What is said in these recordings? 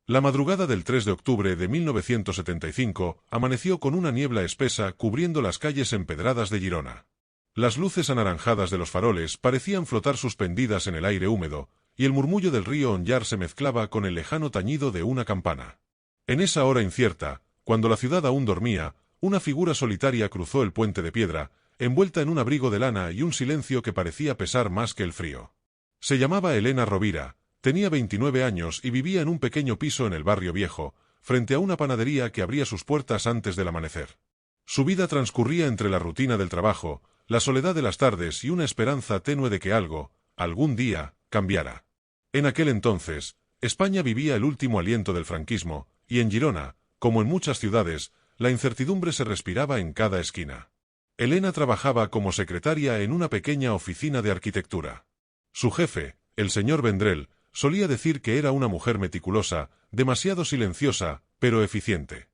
La madrugada del 3 de octubre de 1975 amaneció con una niebla espesa cubriendo las calles empedradas de Girona. Las luces anaranjadas de los faroles parecían flotar suspendidas en el aire húmedo, y el murmullo del río Onllar se mezclaba con el lejano tañido de una campana. En esa hora incierta, cuando la ciudad aún dormía, una figura solitaria cruzó el puente de piedra, envuelta en un abrigo de lana y un silencio que parecía pesar más que el frío. Se llamaba Elena Rovira, tenía 29 años y vivía en un pequeño piso en el barrio viejo, frente a una panadería que abría sus puertas antes del amanecer. Su vida transcurría entre la rutina del trabajo, la soledad de las tardes y una esperanza tenue de que algo, algún día, cambiara. En aquel entonces, España vivía el último aliento del franquismo, y en Girona, como en muchas ciudades, la incertidumbre se respiraba en cada esquina. Elena trabajaba como secretaria en una pequeña oficina de arquitectura. Su jefe, el señor Vendrell, solía decir que era una mujer meticulosa, demasiado silenciosa, pero eficiente.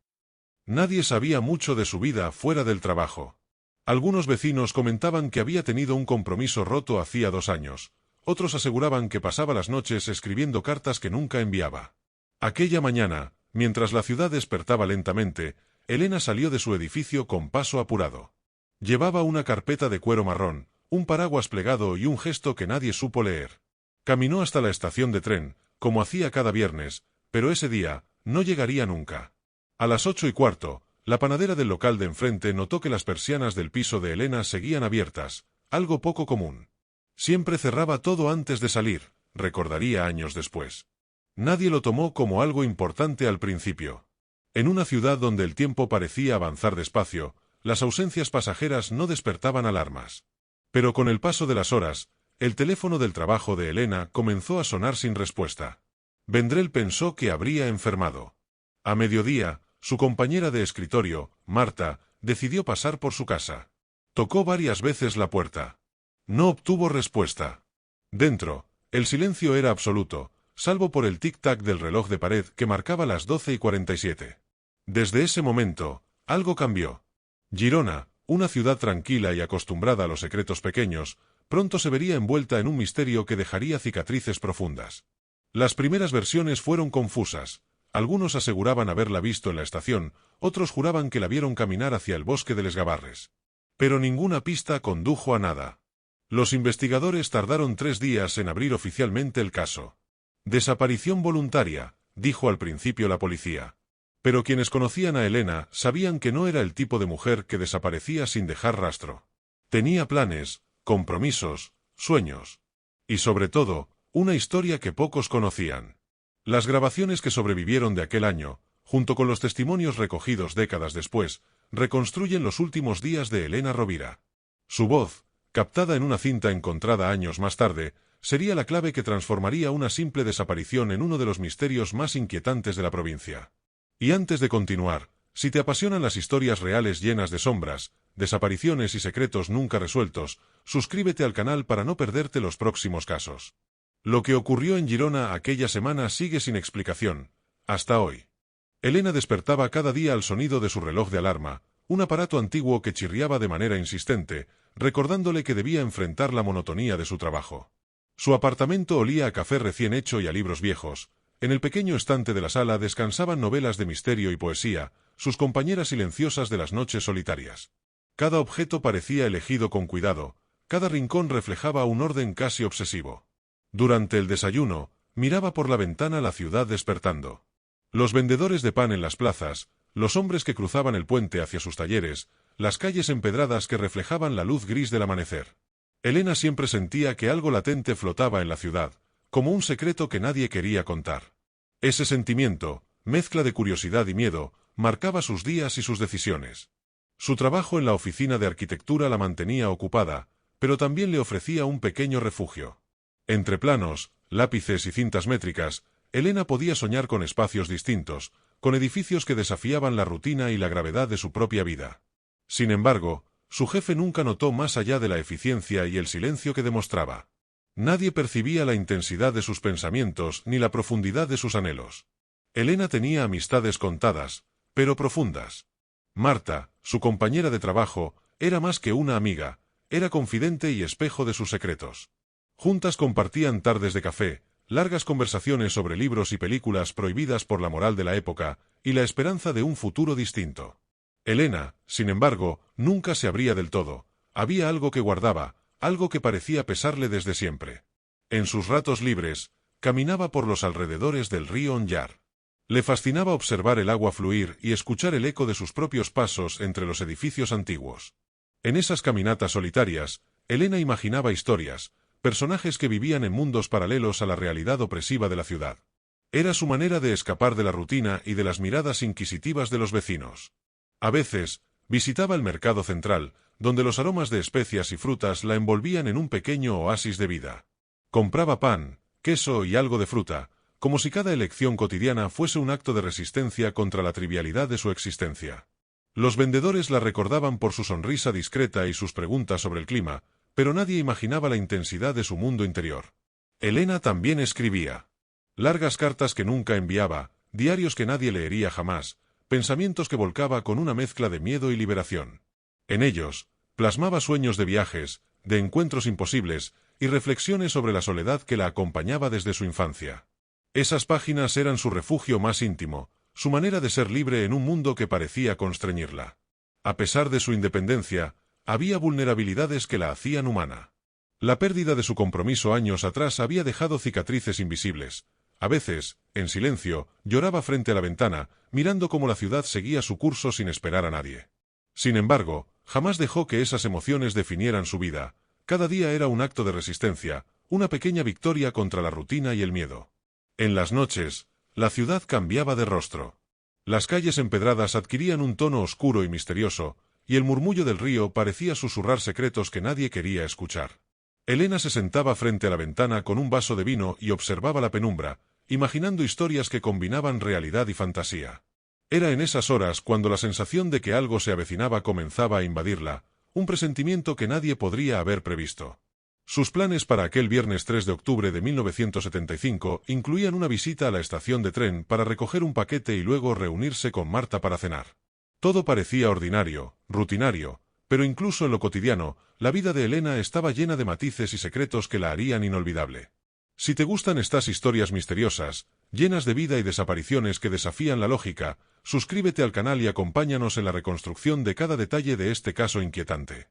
Nadie sabía mucho de su vida fuera del trabajo. Algunos vecinos comentaban que había tenido un compromiso roto hacía 2 años, otros aseguraban que pasaba las noches escribiendo cartas que nunca enviaba. Aquella mañana, mientras la ciudad despertaba lentamente, Elena salió de su edificio con paso apurado. Llevaba una carpeta de cuero marrón, un paraguas plegado y un gesto que nadie supo leer. Caminó hasta la estación de tren, como hacía cada viernes, pero ese día no llegaría nunca. A las 8:15, la panadera del local de enfrente notó que las persianas del piso de Elena seguían abiertas, algo poco común. Siempre cerraba todo antes de salir, recordaría años después. Nadie lo tomó como algo importante al principio. En una ciudad donde el tiempo parecía avanzar despacio, las ausencias pasajeras no despertaban alarmas. Pero con el paso de las horas, el teléfono del trabajo de Elena comenzó a sonar sin respuesta. Vendrell pensó que habría enfermado. A mediodía, su compañera de escritorio, Marta, decidió pasar por su casa. Tocó varias veces la puerta. No obtuvo respuesta. Dentro, el silencio era absoluto, salvo por el tic-tac del reloj de pared que marcaba las 12:47. Desde ese momento, algo cambió. Girona, una ciudad tranquila y acostumbrada a los secretos pequeños, pronto se vería envuelta en un misterio que dejaría cicatrices profundas. Las primeras versiones fueron confusas. Algunos aseguraban haberla visto en la estación, otros juraban que la vieron caminar hacia el bosque de Les Gavarres. Pero ninguna pista condujo a nada. Los investigadores tardaron 3 días en abrir oficialmente el caso. Desaparición voluntaria, dijo al principio la policía. Pero quienes conocían a Elena sabían que no era el tipo de mujer que desaparecía sin dejar rastro. Tenía planes, compromisos, sueños. Y sobre todo, una historia que pocos conocían. Las grabaciones que sobrevivieron de aquel año, junto con los testimonios recogidos décadas después, reconstruyen los últimos días de Elena Rovira. Su voz, captada en una cinta encontrada años más tarde, sería la clave que transformaría una simple desaparición en uno de los misterios más inquietantes de la provincia. Y antes de continuar, si te apasionan las historias reales llenas de sombras, desapariciones y secretos nunca resueltos, suscríbete al canal para no perderte los próximos casos. Lo que ocurrió en Girona aquella semana sigue sin explicación, hasta hoy. Elena despertaba cada día al sonido de su reloj de alarma, un aparato antiguo que chirriaba de manera insistente, recordándole que debía enfrentar la monotonía de su trabajo. Su apartamento olía a café recién hecho y a libros viejos. En el pequeño estante de la sala descansaban novelas de misterio y poesía, sus compañeras silenciosas de las noches solitarias. Cada objeto parecía elegido con cuidado, cada rincón reflejaba un orden casi obsesivo. Durante el desayuno, miraba por la ventana la ciudad despertando. Los vendedores de pan en las plazas, los hombres que cruzaban el puente hacia sus talleres, las calles empedradas que reflejaban la luz gris del amanecer. Elena siempre sentía que algo latente flotaba en la ciudad, como un secreto que nadie quería contar. Ese sentimiento, mezcla de curiosidad y miedo, marcaba sus días y sus decisiones. Su trabajo en la oficina de arquitectura la mantenía ocupada, pero también le ofrecía un pequeño refugio. Entre planos, lápices y cintas métricas, Elena podía soñar con espacios distintos, con edificios que desafiaban la rutina y la gravedad de su propia vida. Sin embargo, su jefe nunca notó más allá de la eficiencia y el silencio que demostraba. Nadie percibía la intensidad de sus pensamientos ni la profundidad de sus anhelos. Elena tenía amistades contadas, pero profundas. Marta, su compañera de trabajo, era más que una amiga, era confidente y espejo de sus secretos. Juntas compartían tardes de café, largas conversaciones sobre libros y películas prohibidas por la moral de la época, y la esperanza de un futuro distinto. Elena, sin embargo, nunca se abría del todo. Había algo que guardaba, algo que parecía pesarle desde siempre. En sus ratos libres, caminaba por los alrededores del río Onyar. Le fascinaba observar el agua fluir y escuchar el eco de sus propios pasos entre los edificios antiguos. En esas caminatas solitarias, Elena imaginaba historias, personajes que vivían en mundos paralelos a la realidad opresiva de la ciudad. Era su manera de escapar de la rutina y de las miradas inquisitivas de los vecinos. A veces, visitaba el mercado central, donde los aromas de especias y frutas la envolvían en un pequeño oasis de vida. Compraba pan, queso y algo de fruta, como si cada elección cotidiana fuese un acto de resistencia contra la trivialidad de su existencia. Los vendedores la recordaban por su sonrisa discreta y sus preguntas sobre el clima, pero nadie imaginaba la intensidad de su mundo interior. Elena también escribía. Largas cartas que nunca enviaba, diarios que nadie leería jamás, pensamientos que volcaba con una mezcla de miedo y liberación. En ellos, plasmaba sueños de viajes, de encuentros imposibles, y reflexiones sobre la soledad que la acompañaba desde su infancia. Esas páginas eran su refugio más íntimo, su manera de ser libre en un mundo que parecía constreñirla. A pesar de su independencia, había vulnerabilidades que la hacían humana. La pérdida de su compromiso años atrás había dejado cicatrices invisibles. A veces, en silencio, lloraba frente a la ventana, mirando cómo la ciudad seguía su curso sin esperar a nadie. Sin embargo, jamás dejó que esas emociones definieran su vida. Cada día era un acto de resistencia, una pequeña victoria contra la rutina y el miedo. En las noches, la ciudad cambiaba de rostro. Las calles empedradas adquirían un tono oscuro y misterioso, y el murmullo del río parecía susurrar secretos que nadie quería escuchar. Elena se sentaba frente a la ventana con un vaso de vino y observaba la penumbra, imaginando historias que combinaban realidad y fantasía. Era en esas horas cuando la sensación de que algo se avecinaba comenzaba a invadirla, un presentimiento que nadie podría haber previsto. Sus planes para aquel viernes 3 de octubre de 1975 incluían una visita a la estación de tren para recoger un paquete y luego reunirse con Marta para cenar. Todo parecía ordinario, rutinario, pero incluso en lo cotidiano, la vida de Elena estaba llena de matices y secretos que la harían inolvidable. Si te gustan estas historias misteriosas, llenas de vida y desapariciones que desafían la lógica, suscríbete al canal y acompáñanos en la reconstrucción de cada detalle de este caso inquietante.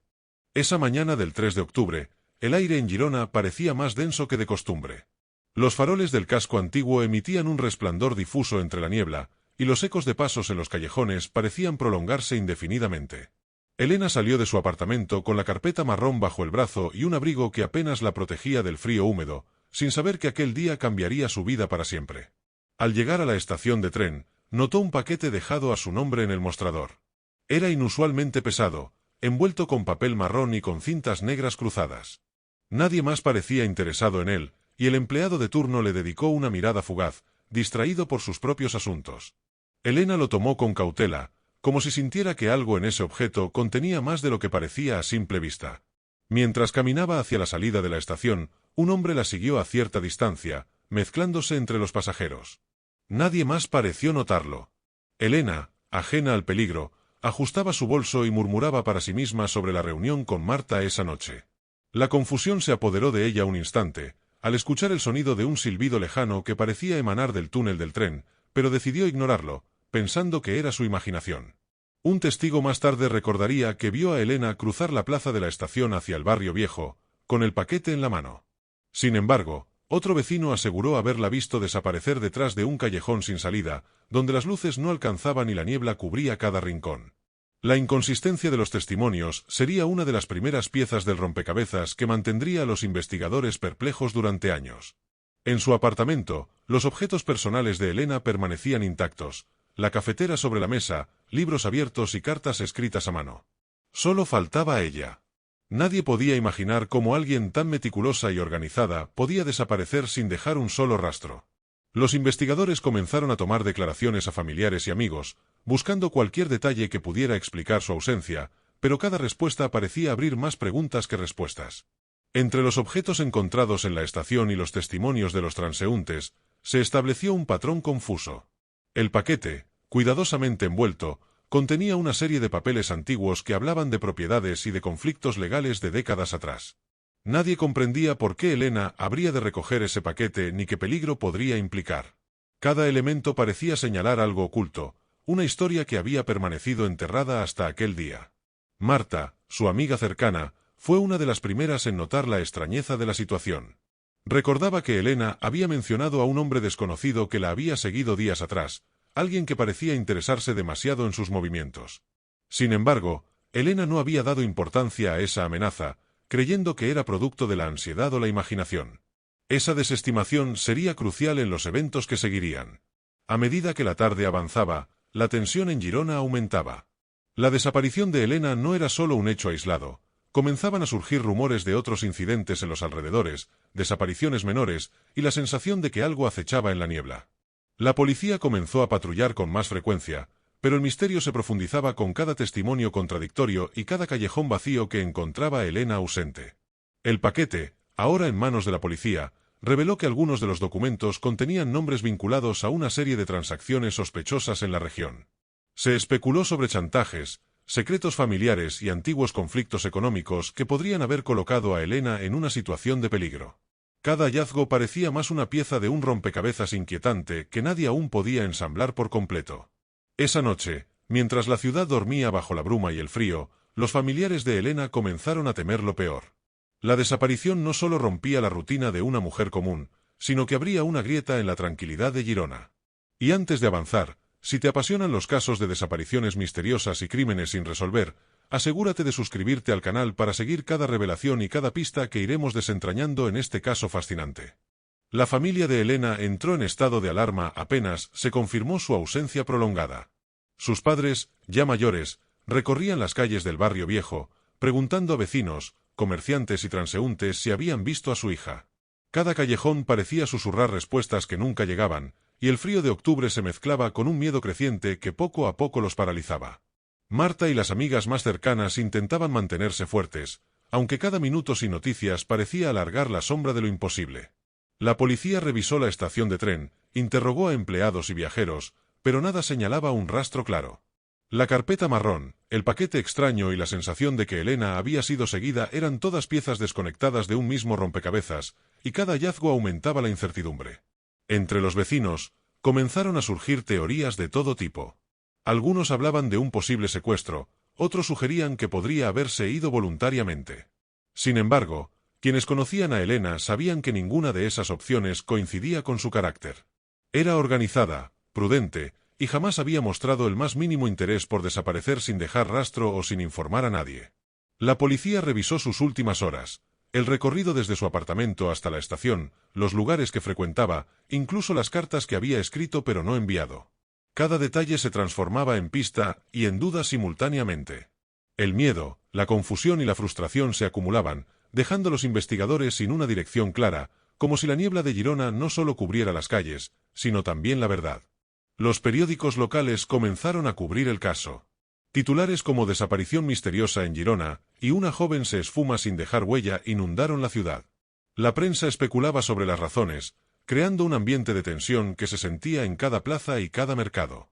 Esa mañana del 3 de octubre, el aire en Girona parecía más denso que de costumbre. Los faroles del casco antiguo emitían un resplandor difuso entre la niebla, y los ecos de pasos en los callejones parecían prolongarse indefinidamente. Elena salió de su apartamento con la carpeta marrón bajo el brazo y un abrigo que apenas la protegía del frío húmedo, sin saber que aquel día cambiaría su vida para siempre. Al llegar a la estación de tren, notó un paquete dejado a su nombre en el mostrador. Era inusualmente pesado, envuelto con papel marrón y con cintas negras cruzadas. Nadie más parecía interesado en él, y el empleado de turno le dedicó una mirada fugaz, distraído por sus propios asuntos. Elena lo tomó con cautela, como si sintiera que algo en ese objeto contenía más de lo que parecía a simple vista. Mientras caminaba hacia la salida de la estación, un hombre la siguió a cierta distancia, mezclándose entre los pasajeros. Nadie más pareció notarlo. Elena, ajena al peligro, ajustaba su bolso y murmuraba para sí misma sobre la reunión con Marta esa noche. La confusión se apoderó de ella un instante, al escuchar el sonido de un silbido lejano que parecía emanar del túnel del tren, pero decidió ignorarlo, pensando que era su imaginación. Un testigo más tarde recordaría que vio a Elena cruzar la plaza de la estación hacia el barrio viejo, con el paquete en la mano. Sin embargo, otro vecino aseguró haberla visto desaparecer detrás de un callejón sin salida, donde las luces no alcanzaban y la niebla cubría cada rincón. La inconsistencia de los testimonios sería una de las primeras piezas del rompecabezas que mantendría a los investigadores perplejos durante años. En su apartamento, los objetos personales de Elena permanecían intactos, la cafetera sobre la mesa, libros abiertos y cartas escritas a mano. Solo faltaba ella. Nadie podía imaginar cómo alguien tan meticulosa y organizada podía desaparecer sin dejar un solo rastro. Los investigadores comenzaron a tomar declaraciones a familiares y amigos, buscando cualquier detalle que pudiera explicar su ausencia, pero cada respuesta parecía abrir más preguntas que respuestas. Entre los objetos encontrados en la estación y los testimonios de los transeúntes, se estableció un patrón confuso. El paquete, cuidadosamente envuelto, contenía una serie de papeles antiguos que hablaban de propiedades y de conflictos legales de décadas atrás. Nadie comprendía por qué Elena habría de recoger ese paquete ni qué peligro podría implicar. Cada elemento parecía señalar algo oculto, una historia que había permanecido enterrada hasta aquel día. Marta, su amiga cercana, fue una de las primeras en notar la extrañeza de la situación. Recordaba que Elena había mencionado a un hombre desconocido que la había seguido días atrás, alguien que parecía interesarse demasiado en sus movimientos. Sin embargo, Elena no había dado importancia a esa amenaza, creyendo que era producto de la ansiedad o la imaginación. Esa desestimación sería crucial en los eventos que seguirían. A medida que la tarde avanzaba, la tensión en Girona aumentaba. La desaparición de Elena no era solo un hecho aislado. Comenzaban a surgir rumores de otros incidentes en los alrededores, desapariciones menores y la sensación de que algo acechaba en la niebla. La policía comenzó a patrullar con más frecuencia, pero el misterio se profundizaba con cada testimonio contradictorio y cada callejón vacío que encontraba a Elena ausente. El paquete, ahora en manos de la policía, reveló que algunos de los documentos contenían nombres vinculados a una serie de transacciones sospechosas en la región. Se especuló sobre chantajes, secretos familiares y antiguos conflictos económicos que podrían haber colocado a Elena en una situación de peligro. Cada hallazgo parecía más una pieza de un rompecabezas inquietante que nadie aún podía ensamblar por completo. Esa noche, mientras la ciudad dormía bajo la bruma y el frío, los familiares de Elena comenzaron a temer lo peor. La desaparición no solo rompía la rutina de una mujer común, sino que abría una grieta en la tranquilidad de Girona. Y antes de avanzar, si te apasionan los casos de desapariciones misteriosas y crímenes sin resolver, asegúrate de suscribirte al canal para seguir cada revelación y cada pista que iremos desentrañando en este caso fascinante. La familia de Elena entró en estado de alarma apenas se confirmó su ausencia prolongada. Sus padres, ya mayores, recorrían las calles del barrio viejo, preguntando a vecinos, comerciantes y transeúntes si habían visto a su hija. Cada callejón parecía susurrar respuestas que nunca llegaban, y el frío de octubre se mezclaba con un miedo creciente que poco a poco los paralizaba. Marta y las amigas más cercanas intentaban mantenerse fuertes, aunque cada minuto sin noticias parecía alargar la sombra de lo imposible. La policía revisó la estación de tren, interrogó a empleados y viajeros, pero nada señalaba un rastro claro. La carpeta marrón, el paquete extraño y la sensación de que Elena había sido seguida eran todas piezas desconectadas de un mismo rompecabezas, y cada hallazgo aumentaba la incertidumbre. Entre los vecinos, comenzaron a surgir teorías de todo tipo. Algunos hablaban de un posible secuestro, otros sugerían que podría haberse ido voluntariamente. Sin embargo, quienes conocían a Elena sabían que ninguna de esas opciones coincidía con su carácter. Era organizada, prudente, y jamás había mostrado el más mínimo interés por desaparecer sin dejar rastro o sin informar a nadie. La policía revisó sus últimas horas, el recorrido desde su apartamento hasta la estación, los lugares que frecuentaba, incluso las cartas que había escrito pero no enviado. Cada detalle se transformaba en pista y en duda simultáneamente. El miedo, la confusión y la frustración se acumulaban, dejando a los investigadores sin una dirección clara, como si la niebla de Girona no solo cubriera las calles, sino también la verdad. Los periódicos locales comenzaron a cubrir el caso. Titulares como «Desaparición misteriosa en Girona» y «Una joven se esfuma sin dejar huella» inundaron la ciudad. La prensa especulaba sobre las razones, creando un ambiente de tensión que se sentía en cada plaza y cada mercado.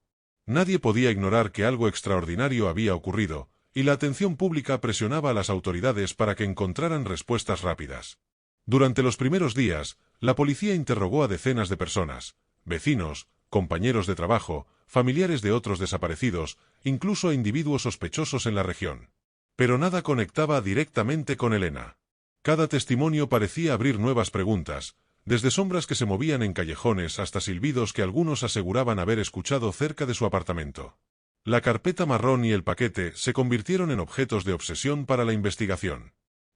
Nadie podía ignorar que algo extraordinario había ocurrido, y la atención pública presionaba a las autoridades para que encontraran respuestas rápidas. Durante los primeros días, la policía interrogó a decenas de personas, vecinos, compañeros de trabajo, familiares de otros desaparecidos, incluso a individuos sospechosos en la región. Pero nada conectaba directamente con Elena. Cada testimonio parecía abrir nuevas preguntas, desde sombras que se movían en callejones hasta silbidos que algunos aseguraban haber escuchado cerca de su apartamento. La carpeta marrón y el paquete se convirtieron en objetos de obsesión para la investigación.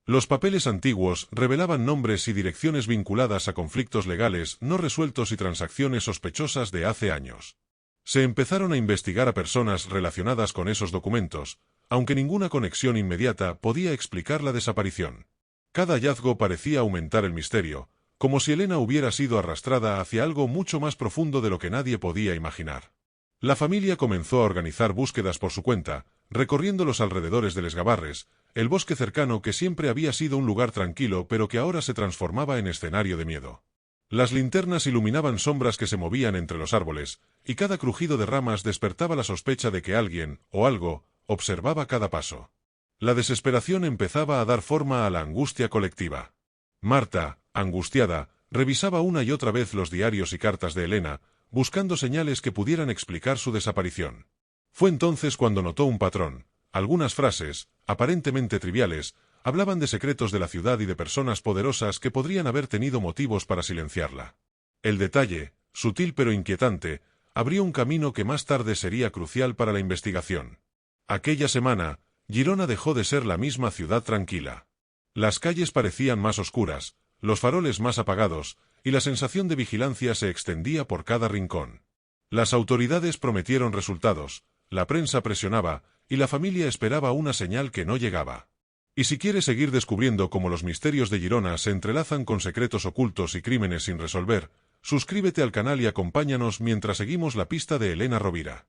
Los papeles antiguos revelaban nombres y direcciones vinculadas a conflictos legales no resueltos y transacciones sospechosas de hace años. Se empezaron a investigar a personas relacionadas con esos documentos, aunque ninguna conexión inmediata podía explicar la desaparición. Cada hallazgo parecía aumentar el misterio, como si Elena hubiera sido arrastrada hacia algo mucho más profundo de lo que nadie podía imaginar. La familia comenzó a organizar búsquedas por su cuenta, recorriendo los alrededores del Esgabarres, el bosque cercano que siempre había sido un lugar tranquilo pero que ahora se transformaba en escenario de miedo. Las linternas iluminaban sombras que se movían entre los árboles, y cada crujido de ramas despertaba la sospecha de que alguien, o algo, observaba cada paso. La desesperación empezaba a dar forma a la angustia colectiva. Marta, angustiada, revisaba una y otra vez los diarios y cartas de Elena, buscando señales que pudieran explicar su desaparición. Fue entonces cuando notó un patrón. Algunas frases, aparentemente triviales, hablaban de secretos de la ciudad y de personas poderosas que podrían haber tenido motivos para silenciarla. El detalle, sutil pero inquietante, abrió un camino que más tarde sería crucial para la investigación. Aquella semana, Girona dejó de ser la misma ciudad tranquila. Las calles parecían más oscuras, los faroles más apagados, y la sensación de vigilancia se extendía por cada rincón. Las autoridades prometieron resultados, la prensa presionaba, y la familia esperaba una señal que no llegaba. Y si quieres seguir descubriendo cómo los misterios de Girona se entrelazan con secretos ocultos y crímenes sin resolver, suscríbete al canal y acompáñanos mientras seguimos la pista de Elena Rovira.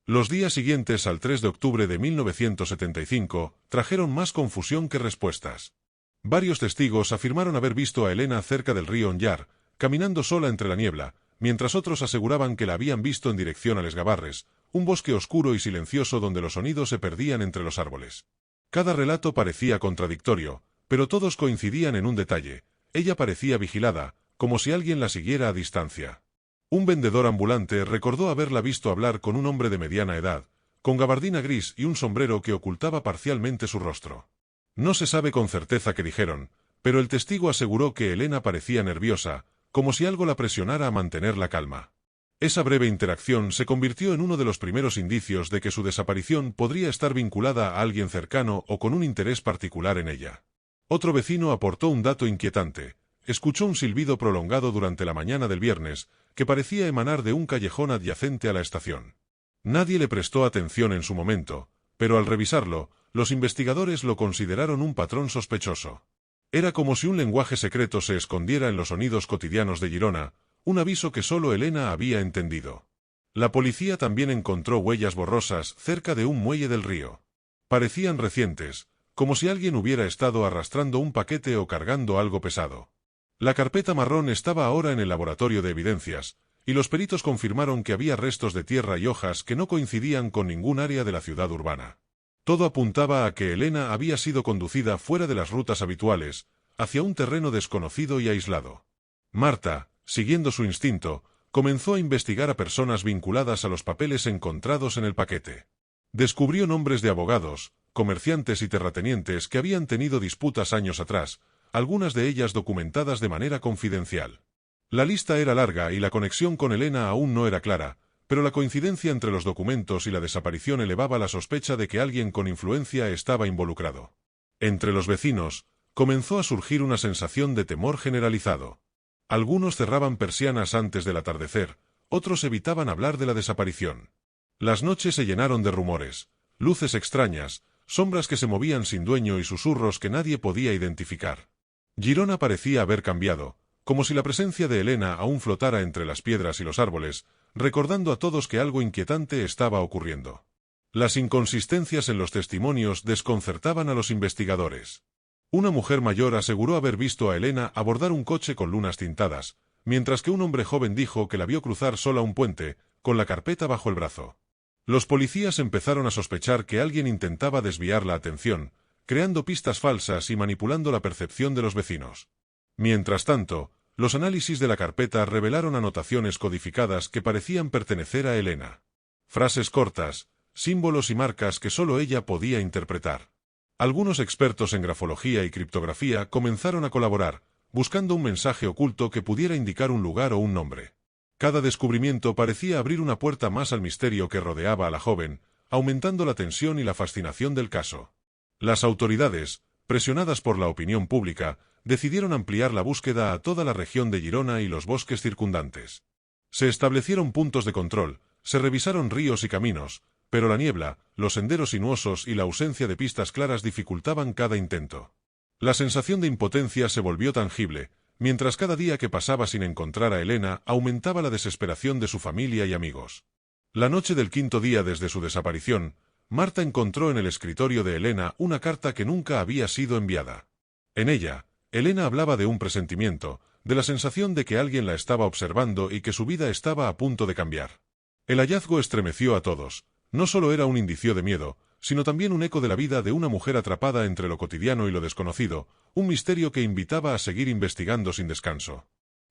Los días siguientes al 3 de octubre de 1975 trajeron más confusión que respuestas. Varios testigos afirmaron haber visto a Elena cerca del río Onyar, caminando sola entre la niebla, mientras otros aseguraban que la habían visto en dirección a Les Gavarres, un bosque oscuro y silencioso donde los sonidos se perdían entre los árboles. Cada relato parecía contradictorio, pero todos coincidían en un detalle: ella parecía vigilada, como si alguien la siguiera a distancia. Un vendedor ambulante recordó haberla visto hablar con un hombre de mediana edad, con gabardina gris y un sombrero que ocultaba parcialmente su rostro. No se sabe con certeza qué dijeron, pero el testigo aseguró que Elena parecía nerviosa, como si algo la presionara a mantener la calma. Esa breve interacción se convirtió en uno de los primeros indicios de que su desaparición podría estar vinculada a alguien cercano o con un interés particular en ella. Otro vecino aportó un dato inquietante. Escuchó un silbido prolongado durante la mañana del viernes, que parecía emanar de un callejón adyacente a la estación. Nadie le prestó atención en su momento, pero al revisarlo, los investigadores lo consideraron un patrón sospechoso. Era como si un lenguaje secreto se escondiera en los sonidos cotidianos de Girona, un aviso que solo Elena había entendido. La policía también encontró huellas borrosas cerca de un muelle del río. Parecían recientes, como si alguien hubiera estado arrastrando un paquete o cargando algo pesado. La carpeta marrón estaba ahora en el laboratorio de evidencias, y los peritos confirmaron que había restos de tierra y hojas que no coincidían con ningún área de la ciudad urbana. Todo apuntaba a que Elena había sido conducida fuera de las rutas habituales, hacia un terreno desconocido y aislado. Marta, siguiendo su instinto, comenzó a investigar a personas vinculadas a los papeles encontrados en el paquete. Descubrió nombres de abogados, comerciantes y terratenientes que habían tenido disputas años atrás, algunas de ellas documentadas de manera confidencial. La lista era larga y la conexión con Elena aún no era clara, pero la coincidencia entre los documentos y la desaparición elevaba la sospecha de que alguien con influencia estaba involucrado. Entre los vecinos, comenzó a surgir una sensación de temor generalizado. Algunos cerraban persianas antes del atardecer, otros evitaban hablar de la desaparición. Las noches se llenaron de rumores, luces extrañas, sombras que se movían sin dueño y susurros que nadie podía identificar. Girona parecía haber cambiado, como si la presencia de Elena aún flotara entre las piedras y los árboles, recordando a todos que algo inquietante estaba ocurriendo. Las inconsistencias en los testimonios desconcertaban a los investigadores. Una mujer mayor aseguró haber visto a Elena abordar un coche con lunas tintadas, mientras que un hombre joven dijo que la vio cruzar sola un puente, con la carpeta bajo el brazo. Los policías empezaron a sospechar que alguien intentaba desviar la atención, creando pistas falsas y manipulando la percepción de los vecinos. Mientras tanto, los análisis de la carpeta revelaron anotaciones codificadas que parecían pertenecer a Elena. Frases cortas, símbolos y marcas que solo ella podía interpretar. Algunos expertos en grafología y criptografía comenzaron a colaborar, buscando un mensaje oculto que pudiera indicar un lugar o un nombre. Cada descubrimiento parecía abrir una puerta más al misterio que rodeaba a la joven, aumentando la tensión y la fascinación del caso. Las autoridades, presionadas por la opinión pública, decidieron ampliar la búsqueda a toda la región de Girona y los bosques circundantes. Se establecieron puntos de control, se revisaron ríos y caminos, pero la niebla, los senderos sinuosos y la ausencia de pistas claras dificultaban cada intento. La sensación de impotencia se volvió tangible, mientras cada día que pasaba sin encontrar a Elena aumentaba la desesperación de su familia y amigos. La noche del quinto día desde su desaparición, Marta encontró en el escritorio de Elena una carta que nunca había sido enviada. En ella, Elena hablaba de un presentimiento, de la sensación de que alguien la estaba observando y que su vida estaba a punto de cambiar. El hallazgo estremeció a todos. No solo era un indicio de miedo, sino también un eco de la vida de una mujer atrapada entre lo cotidiano y lo desconocido, un misterio que invitaba a seguir investigando sin descanso.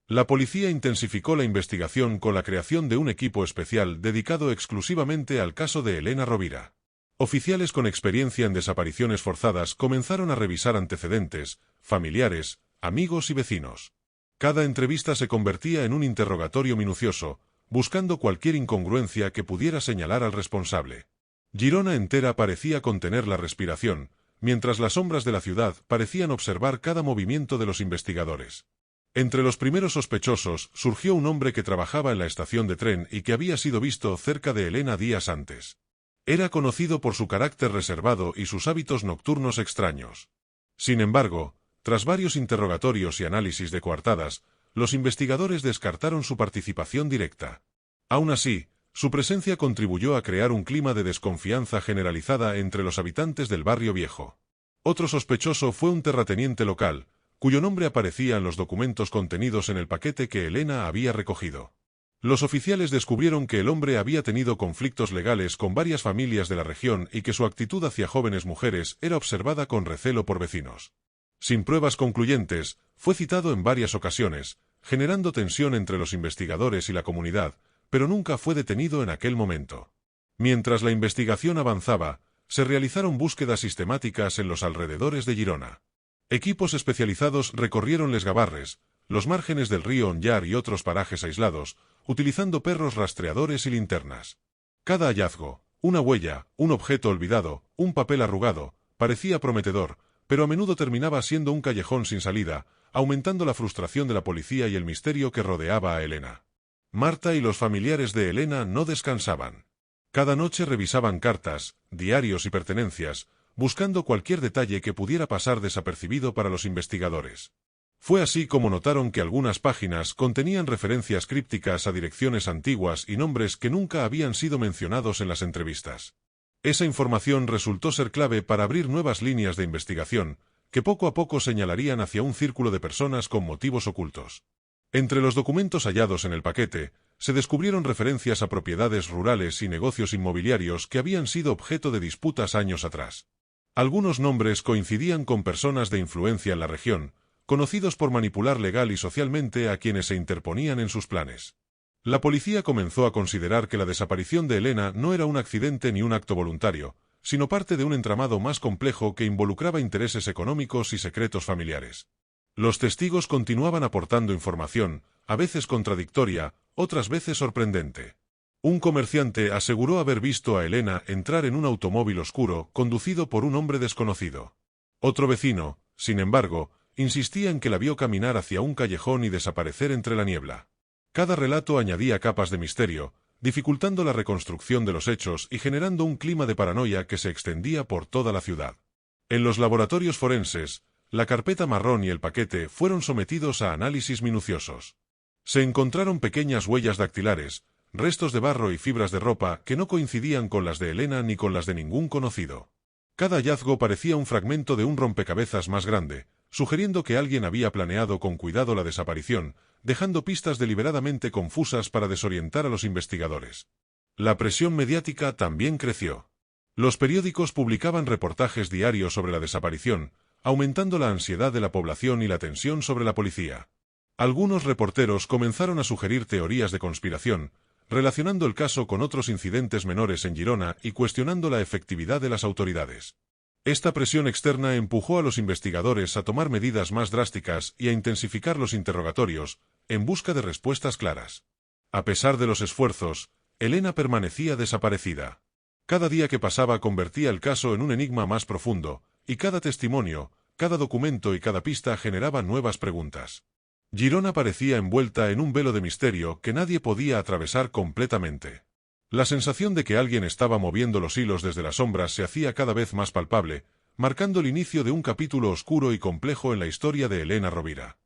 La policía intensificó la investigación con la creación de un equipo especial dedicado exclusivamente al caso de Elena Rovira. Oficiales con experiencia en desapariciones forzadas comenzaron a revisar antecedentes, familiares, amigos y vecinos. Cada entrevista se convertía en un interrogatorio minucioso, buscando cualquier incongruencia que pudiera señalar al responsable. Girona entera parecía contener la respiración, mientras las sombras de la ciudad parecían observar cada movimiento de los investigadores. Entre los primeros sospechosos surgió un hombre que trabajaba en la estación de tren y que había sido visto cerca de Elena días antes. Era conocido por su carácter reservado y sus hábitos nocturnos extraños. Sin embargo, tras varios interrogatorios y análisis de coartadas, los investigadores descartaron su participación directa. Aún así, su presencia contribuyó a crear un clima de desconfianza generalizada entre los habitantes del barrio viejo. Otro sospechoso fue un terrateniente local, cuyo nombre aparecía en los documentos contenidos en el paquete que Elena había recogido. Los oficiales descubrieron que el hombre había tenido conflictos legales con varias familias de la región y que su actitud hacia jóvenes mujeres era observada con recelo por vecinos. Sin pruebas concluyentes, fue citado en varias ocasiones, generando tensión entre los investigadores y la comunidad, pero nunca fue detenido en aquel momento. Mientras la investigación avanzaba, se realizaron búsquedas sistemáticas en los alrededores de Girona. Equipos especializados recorrieron Les Gavarres, los márgenes del río Onllar y otros parajes aislados, utilizando perros rastreadores y linternas. Cada hallazgo, una huella, un objeto olvidado, un papel arrugado, parecía prometedor, pero a menudo terminaba siendo un callejón sin salida, aumentando la frustración de la policía y el misterio que rodeaba a Elena. Marta y los familiares de Elena no descansaban. Cada noche revisaban cartas, diarios y pertenencias, buscando cualquier detalle que pudiera pasar desapercibido para los investigadores. Fue así como notaron que algunas páginas contenían referencias crípticas a direcciones antiguas y nombres que nunca habían sido mencionados en las entrevistas. Esa información resultó ser clave para abrir nuevas líneas de investigación, que poco a poco señalarían hacia un círculo de personas con motivos ocultos. Entre los documentos hallados en el paquete, se descubrieron referencias a propiedades rurales y negocios inmobiliarios que habían sido objeto de disputas años atrás. Algunos nombres coincidían con personas de influencia en la región, conocidos por manipular legal y socialmente a quienes se interponían en sus planes. La policía comenzó a considerar que la desaparición de Elena no era un accidente ni un acto voluntario, sino parte de un entramado más complejo que involucraba intereses económicos y secretos familiares. Los testigos continuaban aportando información, a veces contradictoria, otras veces sorprendente. Un comerciante aseguró haber visto a Elena entrar en un automóvil oscuro conducido por un hombre desconocido. Otro vecino, sin embargo, insistía en que la vio caminar hacia un callejón y desaparecer entre la niebla. Cada relato añadía capas de misterio, dificultando la reconstrucción de los hechos y generando un clima de paranoia que se extendía por toda la ciudad. En los laboratorios forenses, la carpeta marrón y el paquete fueron sometidos a análisis minuciosos. Se encontraron pequeñas huellas dactilares, restos de barro y fibras de ropa que no coincidían con las de Elena ni con las de ningún conocido. Cada hallazgo parecía un fragmento de un rompecabezas más grande, sugiriendo que alguien había planeado con cuidado la desaparición, dejando pistas deliberadamente confusas para desorientar a los investigadores. La presión mediática también creció. Los periódicos publicaban reportajes diarios sobre la desaparición, aumentando la ansiedad de la población y la tensión sobre la policía. Algunos reporteros comenzaron a sugerir teorías de conspiración, relacionando el caso con otros incidentes menores en Girona y cuestionando la efectividad de las autoridades. Esta presión externa empujó a los investigadores a tomar medidas más drásticas y a intensificar los interrogatorios, en busca de respuestas claras. A pesar de los esfuerzos, Elena permanecía desaparecida. Cada día que pasaba convertía el caso en un enigma más profundo, y cada testimonio, cada documento y cada pista generaba nuevas preguntas. Girona parecía envuelta en un velo de misterio que nadie podía atravesar completamente. La sensación de que alguien estaba moviendo los hilos desde las sombras se hacía cada vez más palpable, marcando el inicio de un capítulo oscuro y complejo en la historia de Elena Rovira.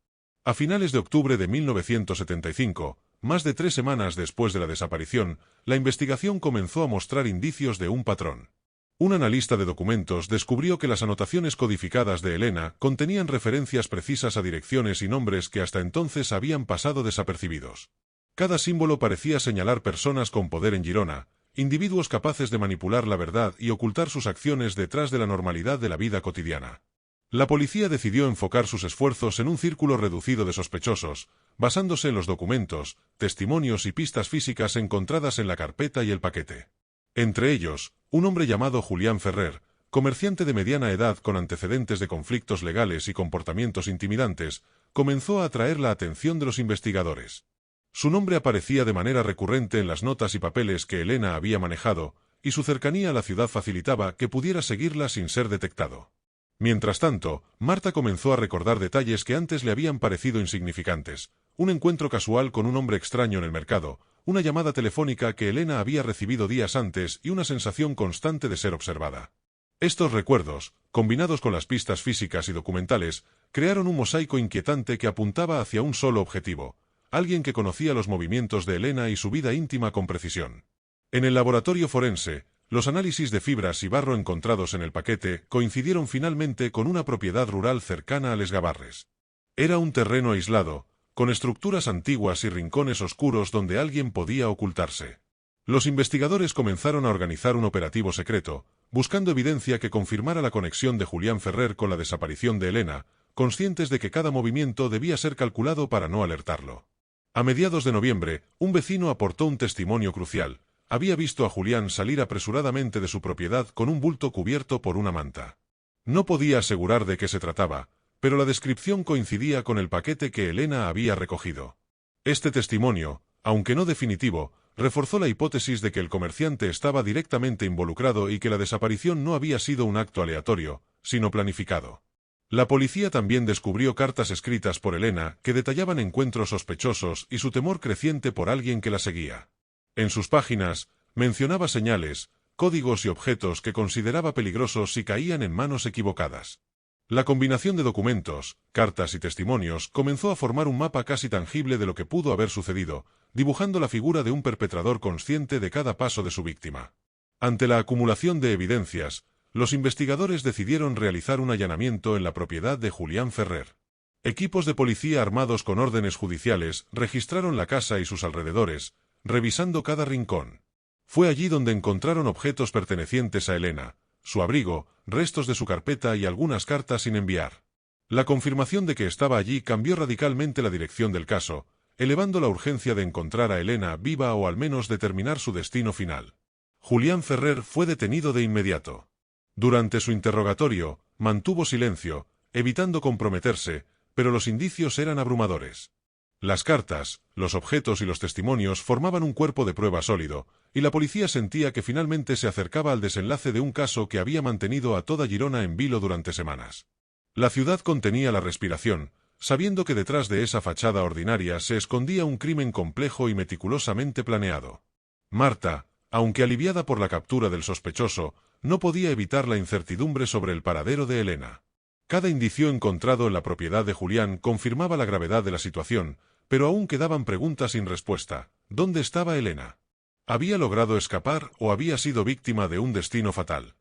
A finales de octubre de 1975, más de 3 semanas después de la desaparición, la investigación comenzó a mostrar indicios de un patrón. Un analista de documentos descubrió que las anotaciones codificadas de Elena contenían referencias precisas a direcciones y nombres que hasta entonces habían pasado desapercibidos. Cada símbolo parecía señalar personas con poder en Girona, individuos capaces de manipular la verdad y ocultar sus acciones detrás de la normalidad de la vida cotidiana. La policía decidió enfocar sus esfuerzos en un círculo reducido de sospechosos, basándose en los documentos, testimonios y pistas físicas encontradas en la carpeta y el paquete. Entre ellos, un hombre llamado Julián Ferrer, comerciante de mediana edad con antecedentes de conflictos legales y comportamientos intimidantes, comenzó a atraer la atención de los investigadores. Su nombre aparecía de manera recurrente en las notas y papeles que Elena había manejado, y su cercanía a la ciudad facilitaba que pudiera seguirla sin ser detectado. Mientras tanto, Marta comenzó a recordar detalles que antes le habían parecido insignificantes: un encuentro casual con un hombre extraño en el mercado, una llamada telefónica que Elena había recibido días antes y una sensación constante de ser observada. Estos recuerdos, combinados con las pistas físicas y documentales, crearon un mosaico inquietante que apuntaba hacia un solo objetivo: alguien que conocía los movimientos de Elena y su vida íntima con precisión. En el laboratorio forense, los análisis de fibras y barro encontrados en el paquete coincidieron finalmente con una propiedad rural cercana a Les Gavarres. Era un terreno aislado, con estructuras antiguas y rincones oscuros donde alguien podía ocultarse. Los investigadores comenzaron a organizar un operativo secreto, buscando evidencia que confirmara la conexión de Julián Ferrer con la desaparición de Elena, conscientes de que cada movimiento debía ser calculado para no alertarlo. A mediados de noviembre, un vecino aportó un testimonio crucial: había visto a Julián salir apresuradamente de su propiedad con un bulto cubierto por una manta. No podía asegurar de qué se trataba, pero la descripción coincidía con el paquete que Elena había recogido. Este testimonio, aunque no definitivo, reforzó la hipótesis de que el comerciante estaba directamente involucrado y que la desaparición no había sido un acto aleatorio, sino planificado. La policía también descubrió cartas escritas por Elena que detallaban encuentros sospechosos y su temor creciente por alguien que la seguía. En sus páginas, mencionaba señales, códigos y objetos que consideraba peligrosos si caían en manos equivocadas. La combinación de documentos, cartas y testimonios comenzó a formar un mapa casi tangible de lo que pudo haber sucedido, dibujando la figura de un perpetrador consciente de cada paso de su víctima. Ante la acumulación de evidencias, los investigadores decidieron realizar un allanamiento en la propiedad de Julián Ferrer. Equipos de policía armados con órdenes judiciales registraron la casa y sus alrededores, revisando cada rincón. Fue allí donde encontraron objetos pertenecientes a Elena, su abrigo, restos de su carpeta y algunas cartas sin enviar. La confirmación de que estaba allí cambió radicalmente la dirección del caso, elevando la urgencia de encontrar a Elena viva o al menos determinar su destino final. Julián Ferrer fue detenido de inmediato. Durante su interrogatorio, mantuvo silencio, evitando comprometerse, pero los indicios eran abrumadores. Las cartas, los objetos y los testimonios formaban un cuerpo de prueba sólido, y la policía sentía que finalmente se acercaba al desenlace de un caso que había mantenido a toda Girona en vilo durante semanas. La ciudad contenía la respiración, sabiendo que detrás de esa fachada ordinaria se escondía un crimen complejo y meticulosamente planeado. Marta, aunque aliviada por la captura del sospechoso, no podía evitar la incertidumbre sobre el paradero de Elena. Cada indicio encontrado en la propiedad de Julián confirmaba la gravedad de la situación, pero aún quedaban preguntas sin respuesta. ¿Dónde estaba Elena? ¿Había logrado escapar o había sido víctima de un destino fatal?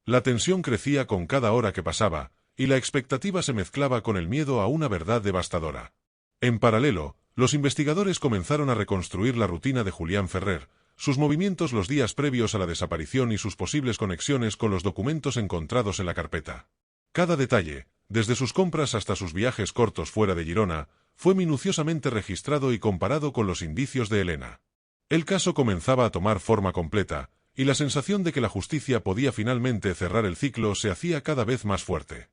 La tensión crecía con cada hora que pasaba, y la expectativa se mezclaba con el miedo a una verdad devastadora. En paralelo, los investigadores comenzaron a reconstruir la rutina de Julián Ferrer, sus movimientos los días previos a la desaparición y sus posibles conexiones con los documentos encontrados en la carpeta. Cada detalle, desde sus compras hasta sus viajes cortos fuera de Girona, fue minuciosamente registrado y comparado con los indicios de Elena. El caso comenzaba a tomar forma completa, y la sensación de que la justicia podía finalmente cerrar el ciclo se hacía cada vez más fuerte.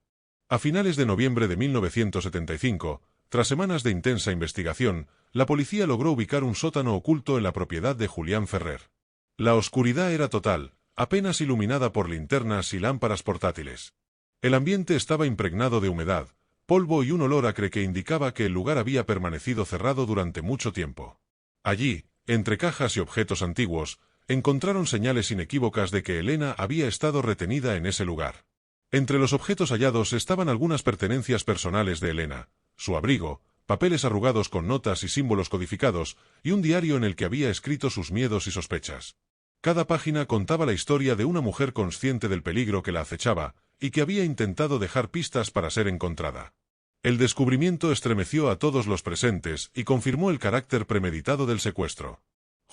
A finales de noviembre de 1975, tras semanas de intensa investigación, la policía logró ubicar un sótano oculto en la propiedad de Julián Ferrer. La oscuridad era total, apenas iluminada por linternas y lámparas portátiles. El ambiente estaba impregnado de humedad, polvo y un olor acre que indicaba que el lugar había permanecido cerrado durante mucho tiempo. Allí, entre cajas y objetos antiguos, encontraron señales inequívocas de que Elena había estado retenida en ese lugar. Entre los objetos hallados estaban algunas pertenencias personales de Elena, su abrigo, papeles arrugados con notas y símbolos codificados, y un diario en el que había escrito sus miedos y sospechas. Cada página contaba la historia de una mujer consciente del peligro que la acechaba, y que había intentado dejar pistas para ser encontrada. El descubrimiento estremeció a todos los presentes y confirmó el carácter premeditado del secuestro.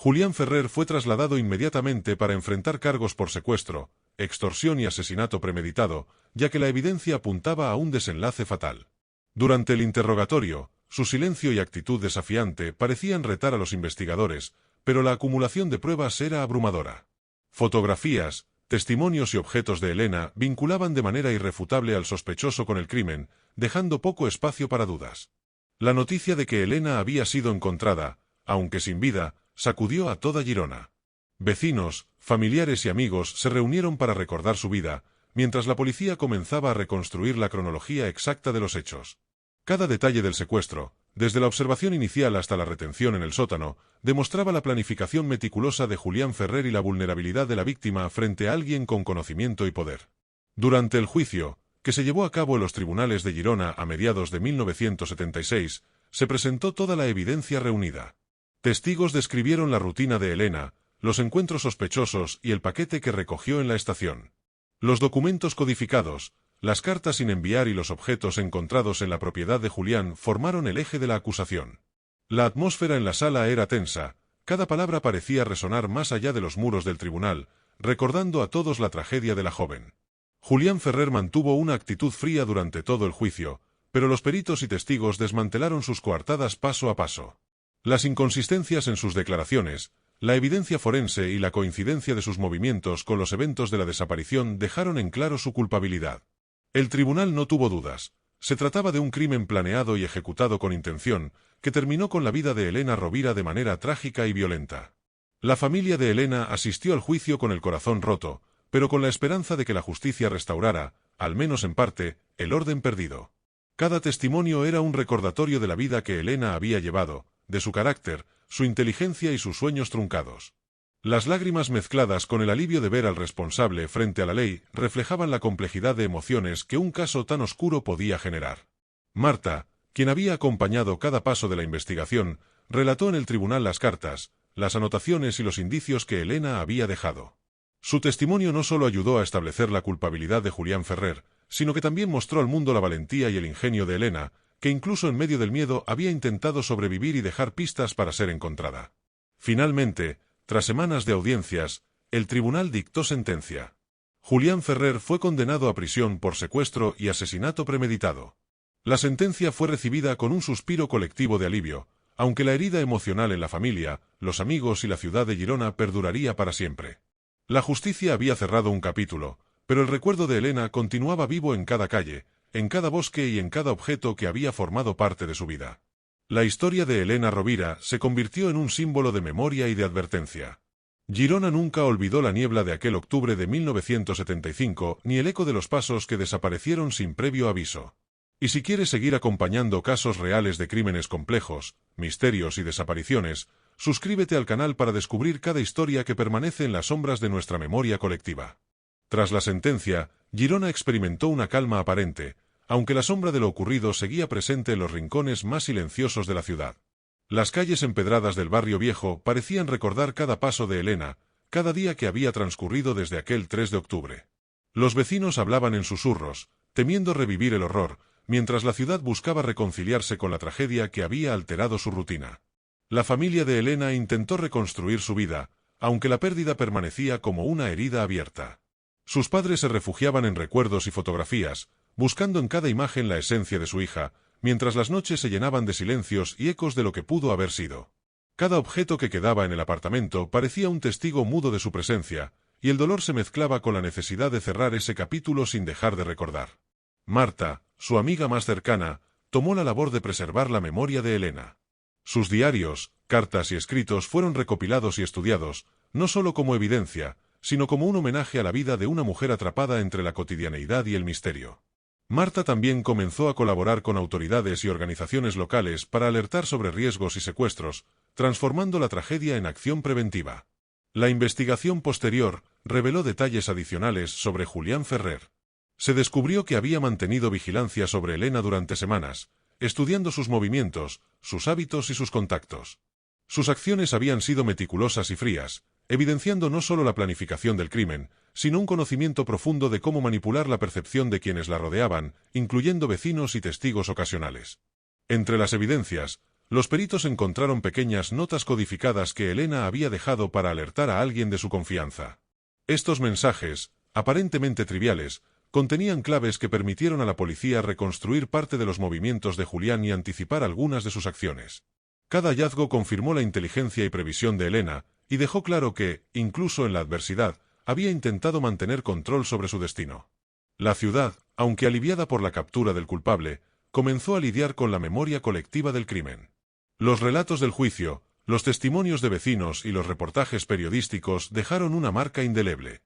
Julián Ferrer fue trasladado inmediatamente para enfrentar cargos por secuestro, extorsión y asesinato premeditado, ya que la evidencia apuntaba a un desenlace fatal. Durante el interrogatorio, su silencio y actitud desafiante parecían retar a los investigadores, pero la acumulación de pruebas era abrumadora. Fotografías, testimonios y objetos de Elena vinculaban de manera irrefutable al sospechoso con el crimen, dejando poco espacio para dudas. La noticia de que Elena había sido encontrada, aunque sin vida, sacudió a toda Girona. Vecinos, familiares y amigos se reunieron para recordar su vida, mientras la policía comenzaba a reconstruir la cronología exacta de los hechos. Cada detalle del secuestro, desde la observación inicial hasta la retención en el sótano, demostraba la planificación meticulosa de Julián Ferrer y la vulnerabilidad de la víctima frente a alguien con conocimiento y poder. Durante el juicio, que se llevó a cabo en los tribunales de Girona a mediados de 1976, se presentó toda la evidencia reunida. Testigos describieron la rutina de Elena, los encuentros sospechosos y el paquete que recogió en la estación. Los documentos codificados, las cartas sin enviar y los objetos encontrados en la propiedad de Julián formaron el eje de la acusación. La atmósfera en la sala era tensa, cada palabra parecía resonar más allá de los muros del tribunal, recordando a todos la tragedia de la joven. Julián Ferrer mantuvo una actitud fría durante todo el juicio, pero los peritos y testigos desmantelaron sus coartadas paso a paso. Las inconsistencias en sus declaraciones, la evidencia forense y la coincidencia de sus movimientos con los eventos de la desaparición dejaron en claro su culpabilidad. El tribunal no tuvo dudas. Se trataba de un crimen planeado y ejecutado con intención, que terminó con la vida de Elena Rovira de manera trágica y violenta. La familia de Elena asistió al juicio con el corazón roto, pero con la esperanza de que la justicia restaurara, al menos en parte, el orden perdido. Cada testimonio era un recordatorio de la vida que Elena había llevado, de su carácter, su inteligencia y sus sueños truncados. Las lágrimas mezcladas con el alivio de ver al responsable frente a la ley reflejaban la complejidad de emociones que un caso tan oscuro podía generar. Marta, quien había acompañado cada paso de la investigación, relató en el tribunal las cartas, las anotaciones y los indicios que Elena había dejado. Su testimonio no solo ayudó a establecer la culpabilidad de Julián Ferrer, sino que también mostró al mundo la valentía y el ingenio de Elena, que incluso en medio del miedo había intentado sobrevivir y dejar pistas para ser encontrada. Finalmente, tras semanas de audiencias, el tribunal dictó sentencia. Julián Ferrer fue condenado a prisión por secuestro y asesinato premeditado. La sentencia fue recibida con un suspiro colectivo de alivio, aunque la herida emocional en la familia, los amigos y la ciudad de Girona perduraría para siempre. La justicia había cerrado un capítulo, pero el recuerdo de Elena continuaba vivo en cada calle, en cada bosque y en cada objeto que había formado parte de su vida. La historia de Elena Rovira se convirtió en un símbolo de memoria y de advertencia. Girona nunca olvidó la niebla de aquel octubre de 1975 ni el eco de los pasos que desaparecieron sin previo aviso. Y si quieres seguir acompañando casos reales de crímenes complejos, misterios y desapariciones, suscríbete al canal para descubrir cada historia que permanece en las sombras de nuestra memoria colectiva. Tras la sentencia, Girona experimentó una calma aparente, aunque la sombra de lo ocurrido seguía presente en los rincones más silenciosos de la ciudad. Las calles empedradas del barrio viejo parecían recordar cada paso de Elena, cada día que había transcurrido desde aquel 3 de octubre. Los vecinos hablaban en susurros, temiendo revivir el horror, mientras la ciudad buscaba reconciliarse con la tragedia que había alterado su rutina. La familia de Elena intentó reconstruir su vida, aunque la pérdida permanecía como una herida abierta. Sus padres se refugiaban en recuerdos y fotografías, buscando en cada imagen la esencia de su hija, mientras las noches se llenaban de silencios y ecos de lo que pudo haber sido. Cada objeto que quedaba en el apartamento parecía un testigo mudo de su presencia, y el dolor se mezclaba con la necesidad de cerrar ese capítulo sin dejar de recordar. Marta, su amiga más cercana, tomó la labor de preservar la memoria de Elena. Sus diarios, cartas y escritos fueron recopilados y estudiados, no solo como evidencia, sino como un homenaje a la vida de una mujer atrapada entre la cotidianeidad y el misterio. Marta también comenzó a colaborar con autoridades y organizaciones locales para alertar sobre riesgos y secuestros, transformando la tragedia en acción preventiva. La investigación posterior reveló detalles adicionales sobre Julián Ferrer. Se descubrió que había mantenido vigilancia sobre Elena durante semanas, estudiando sus movimientos, sus hábitos y sus contactos. Sus acciones habían sido meticulosas y frías, evidenciando no solo la planificación del crimen, sino un conocimiento profundo de cómo manipular la percepción de quienes la rodeaban, incluyendo vecinos y testigos ocasionales. Entre las evidencias, Los peritos encontraron pequeñas notas codificadas que Elena había dejado para alertar a alguien de su confianza. Estos mensajes, aparentemente triviales, contenían claves que permitieron a la policía reconstruir parte de los movimientos de Julián y anticipar algunas de sus acciones. Cada hallazgo confirmó la inteligencia y previsión de Elena, y dejó claro que, incluso en la adversidad, había intentado mantener control sobre su destino. La ciudad, aunque aliviada por la captura del culpable, comenzó a lidiar con la memoria colectiva del crimen. Los relatos del juicio, los testimonios de vecinos y los reportajes periodísticos dejaron una marca indeleble.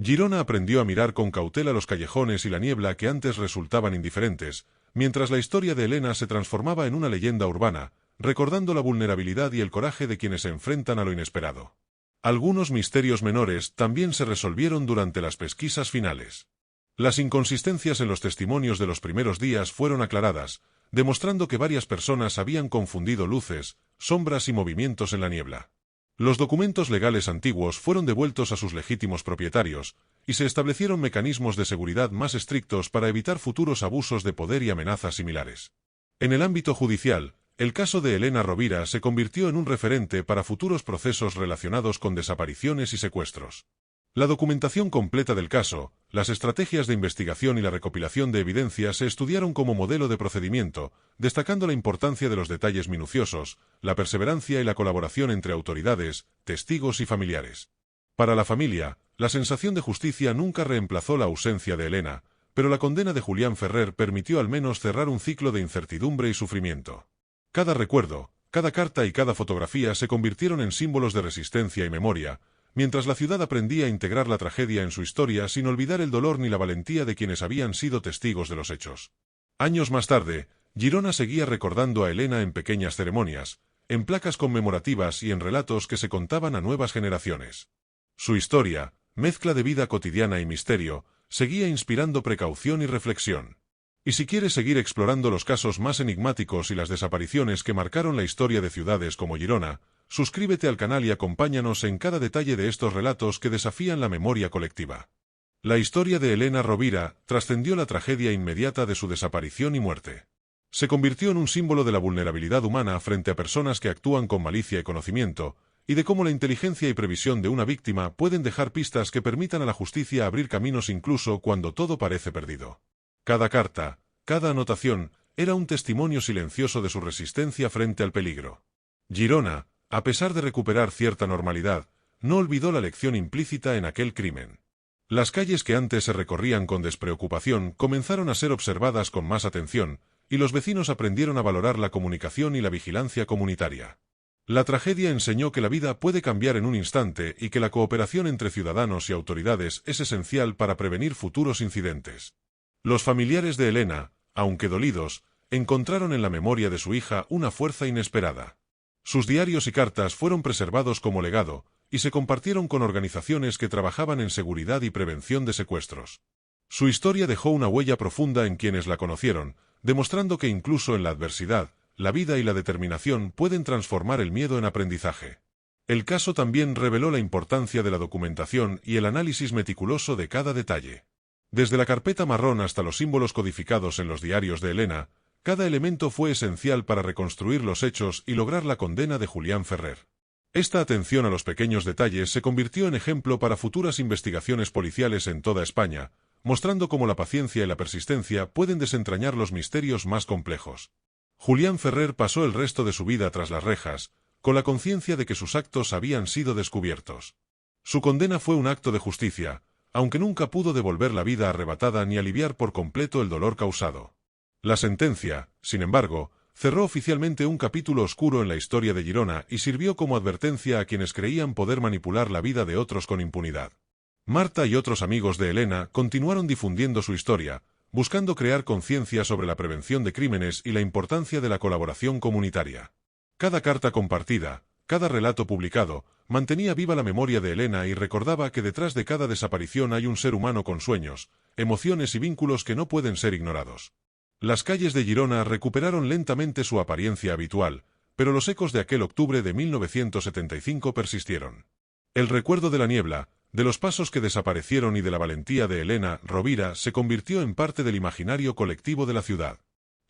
Girona aprendió a mirar con cautela los callejones y la niebla que antes resultaban indiferentes, mientras la historia de Elena se transformaba en una leyenda urbana, recordando la vulnerabilidad y el coraje de quienes se enfrentan a lo inesperado. Algunos misterios menores también se resolvieron durante las pesquisas finales. Las inconsistencias en los testimonios de los primeros días fueron aclaradas, demostrando que varias personas habían confundido luces, sombras y movimientos en la niebla. Los documentos legales antiguos fueron devueltos a sus legítimos propietarios, y se establecieron mecanismos de seguridad más estrictos para evitar futuros abusos de poder y amenazas similares. En el ámbito judicial, el caso de Elena Rovira se convirtió en un referente para futuros procesos relacionados con desapariciones y secuestros. La documentación completa del caso, las estrategias de investigación y la recopilación de evidencia se estudiaron como modelo de procedimiento, destacando la importancia de los detalles minuciosos, la perseverancia y la colaboración entre autoridades, testigos y familiares. Para la familia, la sensación de justicia nunca reemplazó la ausencia de Elena, pero la condena de Julián Ferrer permitió al menos cerrar un ciclo de incertidumbre y sufrimiento. Cada recuerdo, cada carta y cada fotografía se convirtieron en símbolos de resistencia y memoria, mientras la ciudad aprendía a integrar la tragedia en su historia sin olvidar el dolor ni la valentía de quienes habían sido testigos de los hechos. Años más tarde, Girona seguía recordando a Elena en pequeñas ceremonias, en placas conmemorativas y en relatos que se contaban a nuevas generaciones. Su historia, mezcla de vida cotidiana y misterio, seguía inspirando precaución y reflexión. Y si quieres seguir explorando los casos más enigmáticos y las desapariciones que marcaron la historia de ciudades como Girona, suscríbete al canal y acompáñanos en cada detalle de estos relatos que desafían la memoria colectiva. La historia de Elena Rovira trascendió la tragedia inmediata de su desaparición y muerte. Se convirtió en un símbolo de la vulnerabilidad humana frente a personas que actúan con malicia y conocimiento, y de cómo la inteligencia y previsión de una víctima pueden dejar pistas que permitan a la justicia abrir caminos incluso cuando todo parece perdido. Cada carta, cada anotación, era un testimonio silencioso de su resistencia frente al peligro. Girona, a pesar de recuperar cierta normalidad, no olvidó la lección implícita en aquel crimen. Las calles que antes se recorrían con despreocupación comenzaron a ser observadas con más atención, y los vecinos aprendieron a valorar la comunicación y la vigilancia comunitaria. La tragedia enseñó que la vida puede cambiar en un instante y que la cooperación entre ciudadanos y autoridades es esencial para prevenir futuros incidentes. Los familiares de Elena, aunque dolidos, encontraron en la memoria de su hija una fuerza inesperada. Sus diarios y cartas fueron preservados como legado, y se compartieron con organizaciones que trabajaban en seguridad y prevención de secuestros. Su historia dejó una huella profunda en quienes la conocieron, demostrando que incluso en la adversidad, la vida y la determinación pueden transformar el miedo en aprendizaje. El caso también reveló la importancia de la documentación y el análisis meticuloso de cada detalle. Desde la carpeta marrón hasta los símbolos codificados en los diarios de Elena, cada elemento fue esencial para reconstruir los hechos y lograr la condena de Julián Ferrer. Esta atención a los pequeños detalles se convirtió en ejemplo para futuras investigaciones policiales en toda España, mostrando cómo la paciencia y la persistencia pueden desentrañar los misterios más complejos. Julián Ferrer pasó el resto de su vida tras las rejas, con la conciencia de que sus actos habían sido descubiertos. Su condena fue un acto de justicia, aunque nunca pudo devolver la vida arrebatada ni aliviar por completo el dolor causado. La sentencia, sin embargo, cerró oficialmente un capítulo oscuro en la historia de Girona y sirvió como advertencia a quienes creían poder manipular la vida de otros con impunidad. Marta y otros amigos de Elena continuaron difundiendo su historia, buscando crear conciencia sobre la prevención de crímenes y la importancia de la colaboración comunitaria. Cada carta compartida, cada relato publicado, mantenía viva la memoria de Elena y recordaba que detrás de cada desaparición hay un ser humano con sueños, emociones y vínculos que no pueden ser ignorados. Las calles de Girona recuperaron lentamente su apariencia habitual, pero los ecos de aquel octubre de 1975 persistieron. El recuerdo de la niebla, de los pasos que desaparecieron y de la valentía de Elena Rovira se convirtió en parte del imaginario colectivo de la ciudad.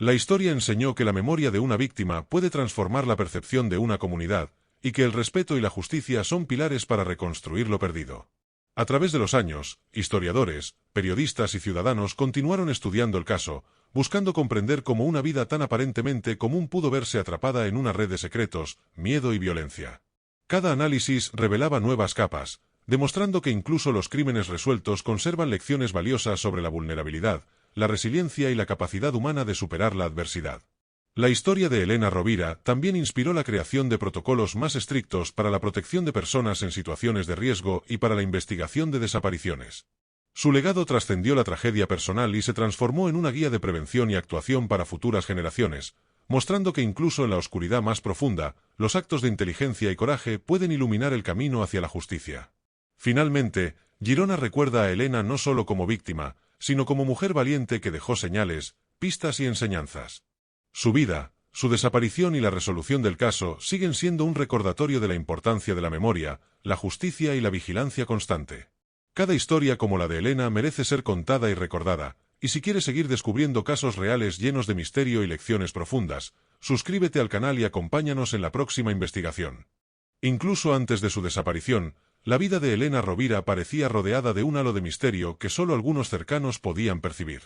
La historia enseñó que la memoria de una víctima puede transformar la percepción de una comunidad, y que el respeto y la justicia son pilares para reconstruir lo perdido. A través de los años, historiadores, periodistas y ciudadanos continuaron estudiando el caso, buscando comprender cómo una vida tan aparentemente común pudo verse atrapada en una red de secretos, miedo y violencia. Cada análisis revelaba nuevas capas, demostrando que incluso los crímenes resueltos conservan lecciones valiosas sobre la vulnerabilidad, la resiliencia y la capacidad humana de superar la adversidad. La historia de Elena Rovira también inspiró la creación de protocolos más estrictos para la protección de personas en situaciones de riesgo y para la investigación de desapariciones. Su legado trascendió la tragedia personal y se transformó en una guía de prevención y actuación para futuras generaciones, mostrando que incluso en la oscuridad más profunda, los actos de inteligencia y coraje pueden iluminar el camino hacia la justicia. Finalmente, Girona recuerda a Elena no solo como víctima, sino como mujer valiente que dejó señales, pistas y enseñanzas. Su vida, su desaparición y la resolución del caso siguen siendo un recordatorio de la importancia de la memoria, la justicia y la vigilancia constante. Cada historia como la de Elena merece ser contada y recordada, y si quieres seguir descubriendo casos reales llenos de misterio y lecciones profundas, suscríbete al canal y acompáñanos en la próxima investigación. Incluso antes de su desaparición, la vida de Elena Rovira parecía rodeada de un halo de misterio que solo algunos cercanos podían percibir.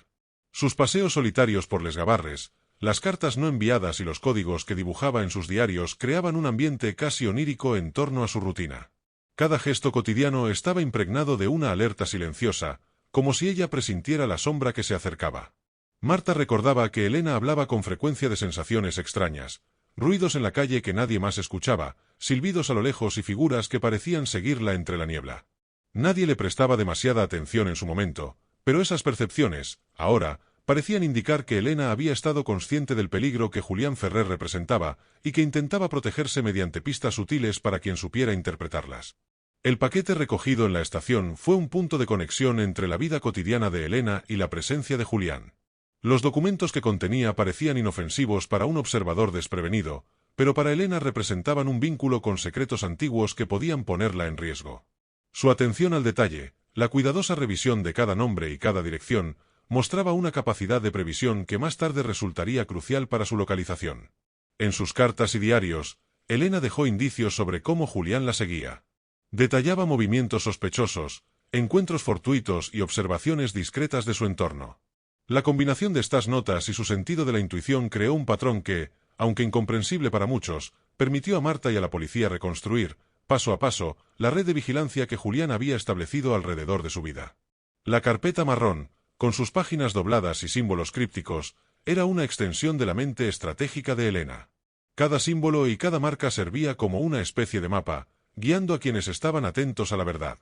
Sus paseos solitarios por Les Gavarres, las cartas no enviadas y los códigos que dibujaba en sus diarios creaban un ambiente casi onírico en torno a su rutina. Cada gesto cotidiano estaba impregnado de una alerta silenciosa, como si ella presintiera la sombra que se acercaba. Marta recordaba que Elena hablaba con frecuencia de sensaciones extrañas, ruidos en la calle que nadie más escuchaba, silbidos a lo lejos y figuras que parecían seguirla entre la niebla. Nadie le prestaba demasiada atención en su momento, pero esas percepciones, ahora, parecían indicar que Elena había estado consciente del peligro que Julián Ferrer representaba y que intentaba protegerse mediante pistas sutiles para quien supiera interpretarlas. El paquete recogido en la estación fue un punto de conexión entre la vida cotidiana de Elena y la presencia de Julián. Los documentos que contenía parecían inofensivos para un observador desprevenido, pero para Elena representaban un vínculo con secretos antiguos que podían ponerla en riesgo. Su atención al detalle, la cuidadosa revisión de cada nombre y cada dirección, mostraba una capacidad de previsión que más tarde resultaría crucial para su localización. En sus cartas y diarios, Elena dejó indicios sobre cómo Julián la seguía. Detallaba movimientos sospechosos, encuentros fortuitos y observaciones discretas de su entorno. La combinación de estas notas y su sentido de la intuición creó un patrón que, aunque incomprensible para muchos, permitió a Marta y a la policía reconstruir, paso a paso, la red de vigilancia que Julián había establecido alrededor de su vida. La carpeta marrón, con sus páginas dobladas y símbolos crípticos, era una extensión de la mente estratégica de Elena. Cada símbolo y cada marca servía como una especie de mapa, guiando a quienes estaban atentos a la verdad.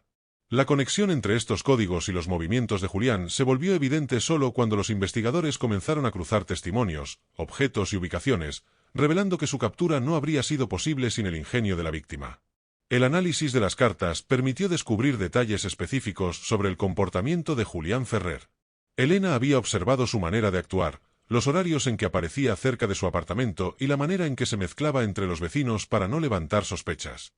La conexión entre estos códigos y los movimientos de Julián se volvió evidente solo cuando los investigadores comenzaron a cruzar testimonios, objetos y ubicaciones, revelando que su captura no habría sido posible sin el ingenio de la víctima. El análisis de las cartas permitió descubrir detalles específicos sobre el comportamiento de Julián Ferrer. Elena había observado su manera de actuar, los horarios en que aparecía cerca de su apartamento y la manera en que se mezclaba entre los vecinos para no levantar sospechas.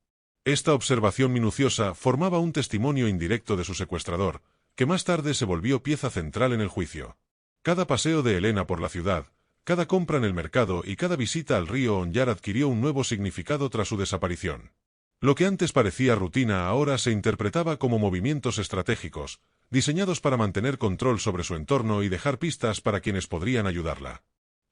Esta observación minuciosa formaba un testimonio indirecto de su secuestrador, que más tarde se volvió pieza central en el juicio. Cada paseo de Elena por la ciudad, cada compra en el mercado y cada visita al río Onyar adquirió un nuevo significado tras su desaparición. Lo que antes parecía rutina ahora se interpretaba como movimientos estratégicos, diseñados para mantener control sobre su entorno y dejar pistas para quienes podrían ayudarla.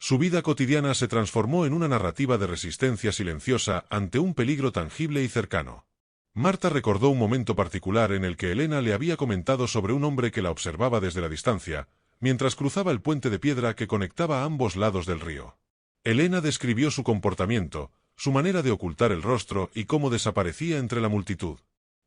Su vida cotidiana se transformó en una narrativa de resistencia silenciosa ante un peligro tangible y cercano. Marta recordó un momento particular en el que Elena le había comentado sobre un hombre que la observaba desde la distancia, mientras cruzaba el puente de piedra que conectaba a ambos lados del río. Elena describió su comportamiento, su manera de ocultar el rostro y cómo desaparecía entre la multitud.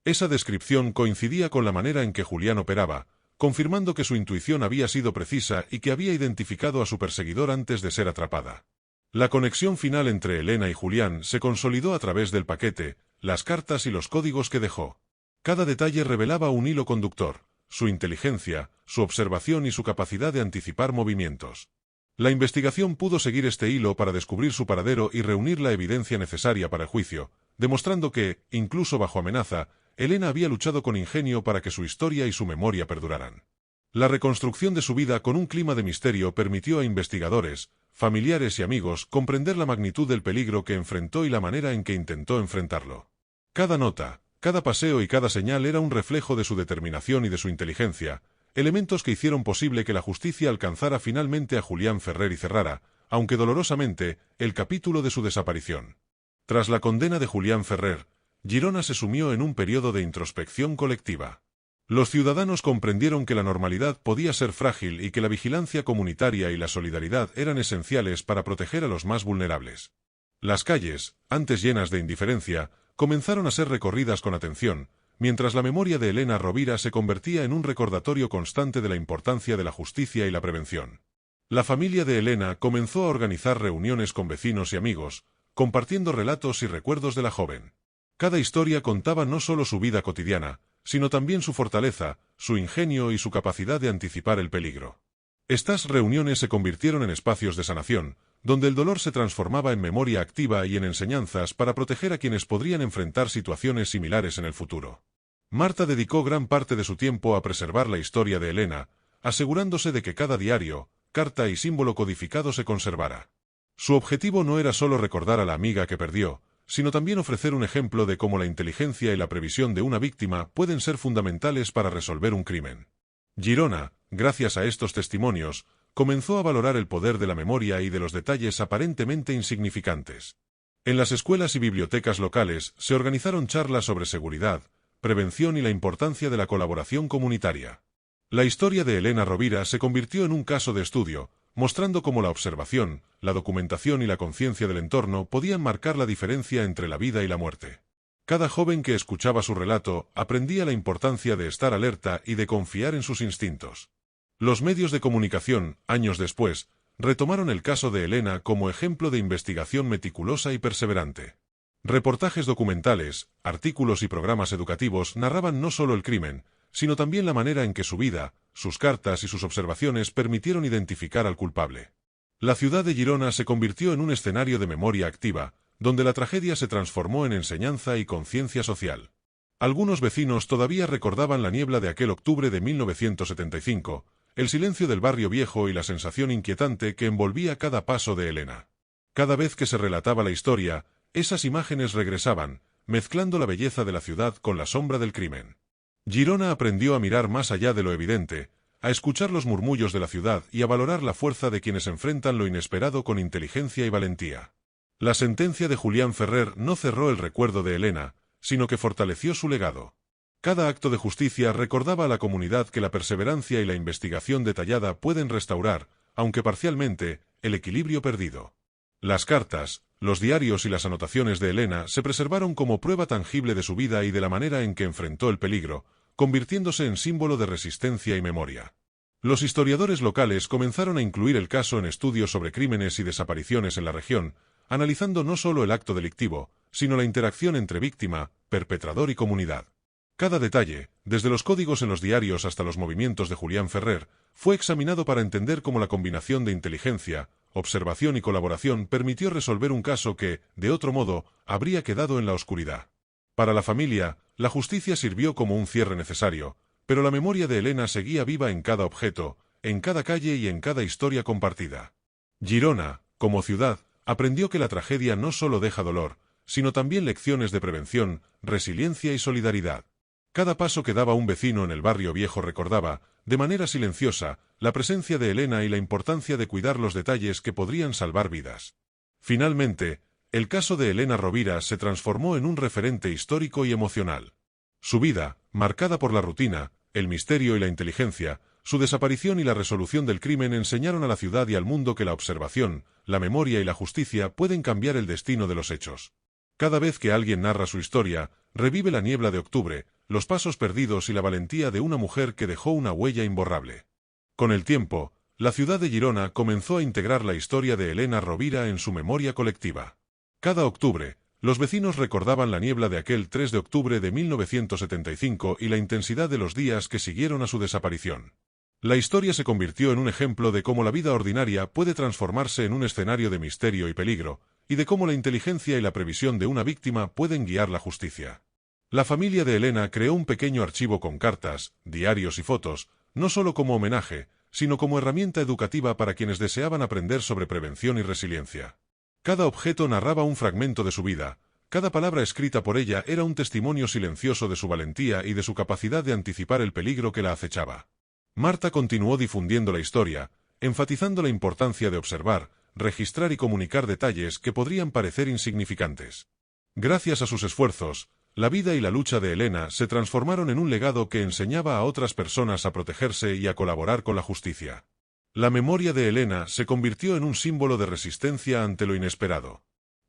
Esa descripción coincidía con la manera en que Julián operaba, confirmando que su intuición había sido precisa y que había identificado a su perseguidor antes de ser atrapada. La conexión final entre Elena y Julián se consolidó a través del paquete, las cartas y los códigos que dejó. Cada detalle revelaba un hilo conductor, su inteligencia, su observación y su capacidad de anticipar movimientos. La investigación pudo seguir este hilo para descubrir su paradero y reunir la evidencia necesaria para el juicio, demostrando que, incluso bajo amenaza, Elena había luchado con ingenio para que su historia y su memoria perduraran. La reconstrucción de su vida con un clima de misterio permitió a investigadores, familiares y amigos comprender la magnitud del peligro que enfrentó y la manera en que intentó enfrentarlo. Cada nota, cada paseo y cada señal era un reflejo de su determinación y de su inteligencia, elementos que hicieron posible que la justicia alcanzara finalmente a Julián Ferrer y cerrara, aunque dolorosamente, el capítulo de su desaparición. Tras la condena de Julián Ferrer, Girona se sumió en un periodo de introspección colectiva. Los ciudadanos comprendieron que la normalidad podía ser frágil y que la vigilancia comunitaria y la solidaridad eran esenciales para proteger a los más vulnerables. Las calles, antes llenas de indiferencia, comenzaron a ser recorridas con atención, mientras la memoria de Elena Rovira se convertía en un recordatorio constante de la importancia de la justicia y la prevención. La familia de Elena comenzó a organizar reuniones con vecinos y amigos, compartiendo relatos y recuerdos de la joven. Cada historia contaba no solo su vida cotidiana, sino también su fortaleza, su ingenio y su capacidad de anticipar el peligro. Estas reuniones se convirtieron en espacios de sanación, donde el dolor se transformaba en memoria activa y en enseñanzas para proteger a quienes podrían enfrentar situaciones similares en el futuro. Marta dedicó gran parte de su tiempo a preservar la historia de Elena, asegurándose de que cada diario, carta y símbolo codificado se conservara. Su objetivo no era solo recordar a la amiga que perdió, sino también ofrecer un ejemplo de cómo la inteligencia y la previsión de una víctima pueden ser fundamentales para resolver un crimen. Girona, gracias a estos testimonios, comenzó a valorar el poder de la memoria y de los detalles aparentemente insignificantes. En las escuelas y bibliotecas locales se organizaron charlas sobre seguridad, prevención y la importancia de la colaboración comunitaria. La historia de Elena Rovira se convirtió en un caso de estudio, mostrando cómo la observación, la documentación y la conciencia del entorno podían marcar la diferencia entre la vida y la muerte. Cada joven que escuchaba su relato aprendía la importancia de estar alerta y de confiar en sus instintos. Los medios de comunicación, años después, retomaron el caso de Elena como ejemplo de investigación meticulosa y perseverante. Reportajes documentales, artículos y programas educativos narraban no solo el crimen, sino también la manera en que su vida, sus cartas y sus observaciones permitieron identificar al culpable. La ciudad de Girona se convirtió en un escenario de memoria activa, donde la tragedia se transformó en enseñanza y conciencia social. Algunos vecinos todavía recordaban la niebla de aquel octubre de 1975, el silencio del barrio viejo y la sensación inquietante que envolvía cada paso de Elena. Cada vez que se relataba la historia, esas imágenes regresaban, mezclando la belleza de la ciudad con la sombra del crimen. Girona aprendió a mirar más allá de lo evidente, a escuchar los murmullos de la ciudad y a valorar la fuerza de quienes enfrentan lo inesperado con inteligencia y valentía. La sentencia de Julián Ferrer no cerró el recuerdo de Elena, sino que fortaleció su legado. Cada acto de justicia recordaba a la comunidad que la perseverancia y la investigación detallada pueden restaurar, aunque parcialmente, el equilibrio perdido. Las cartas, los diarios y las anotaciones de Elena se preservaron como prueba tangible de su vida y de la manera en que enfrentó el peligro, convirtiéndose en símbolo de resistencia y memoria. Los historiadores locales comenzaron a incluir el caso en estudios sobre crímenes y desapariciones en la región, analizando no solo el acto delictivo, sino la interacción entre víctima, perpetrador y comunidad. Cada detalle, desde los códigos en los diarios hasta los movimientos de Julián Ferrer, fue examinado para entender cómo la combinación de inteligencia, observación y colaboración permitió resolver un caso que, de otro modo, habría quedado en la oscuridad. Para la familia, la justicia sirvió como un cierre necesario, pero la memoria de Elena seguía viva en cada objeto, en cada calle y en cada historia compartida. Girona, como ciudad, aprendió que la tragedia no solo deja dolor, sino también lecciones de prevención, resiliencia y solidaridad. Cada paso que daba un vecino en el barrio viejo recordaba, de manera silenciosa, la presencia de Elena y la importancia de cuidar los detalles que podrían salvar vidas. Finalmente, el caso de Elena Rovira se transformó en un referente histórico y emocional. Su vida, marcada por la rutina, el misterio y la inteligencia, su desaparición y la resolución del crimen enseñaron a la ciudad y al mundo que la observación, la memoria y la justicia pueden cambiar el destino de los hechos. Cada vez que alguien narra su historia, revive la niebla de octubre, los pasos perdidos y la valentía de una mujer que dejó una huella imborrable. Con el tiempo, la ciudad de Girona comenzó a integrar la historia de Elena Rovira en su memoria colectiva. Cada octubre, los vecinos recordaban la niebla de aquel 3 de octubre de 1975 y la intensidad de los días que siguieron a su desaparición. La historia se convirtió en un ejemplo de cómo la vida ordinaria puede transformarse en un escenario de misterio y peligro, y de cómo la inteligencia y la previsión de una víctima pueden guiar la justicia. La familia de Elena creó un pequeño archivo con cartas, diarios y fotos, no solo como homenaje, sino como herramienta educativa para quienes deseaban aprender sobre prevención y resiliencia. Cada objeto narraba un fragmento de su vida, cada palabra escrita por ella era un testimonio silencioso de su valentía y de su capacidad de anticipar el peligro que la acechaba. Marta continuó difundiendo la historia, enfatizando la importancia de observar, registrar y comunicar detalles que podrían parecer insignificantes. Gracias a sus esfuerzos, la vida y la lucha de Elena se transformaron en un legado que enseñaba a otras personas a protegerse y a colaborar con la justicia. La memoria de Elena se convirtió en un símbolo de resistencia ante lo inesperado.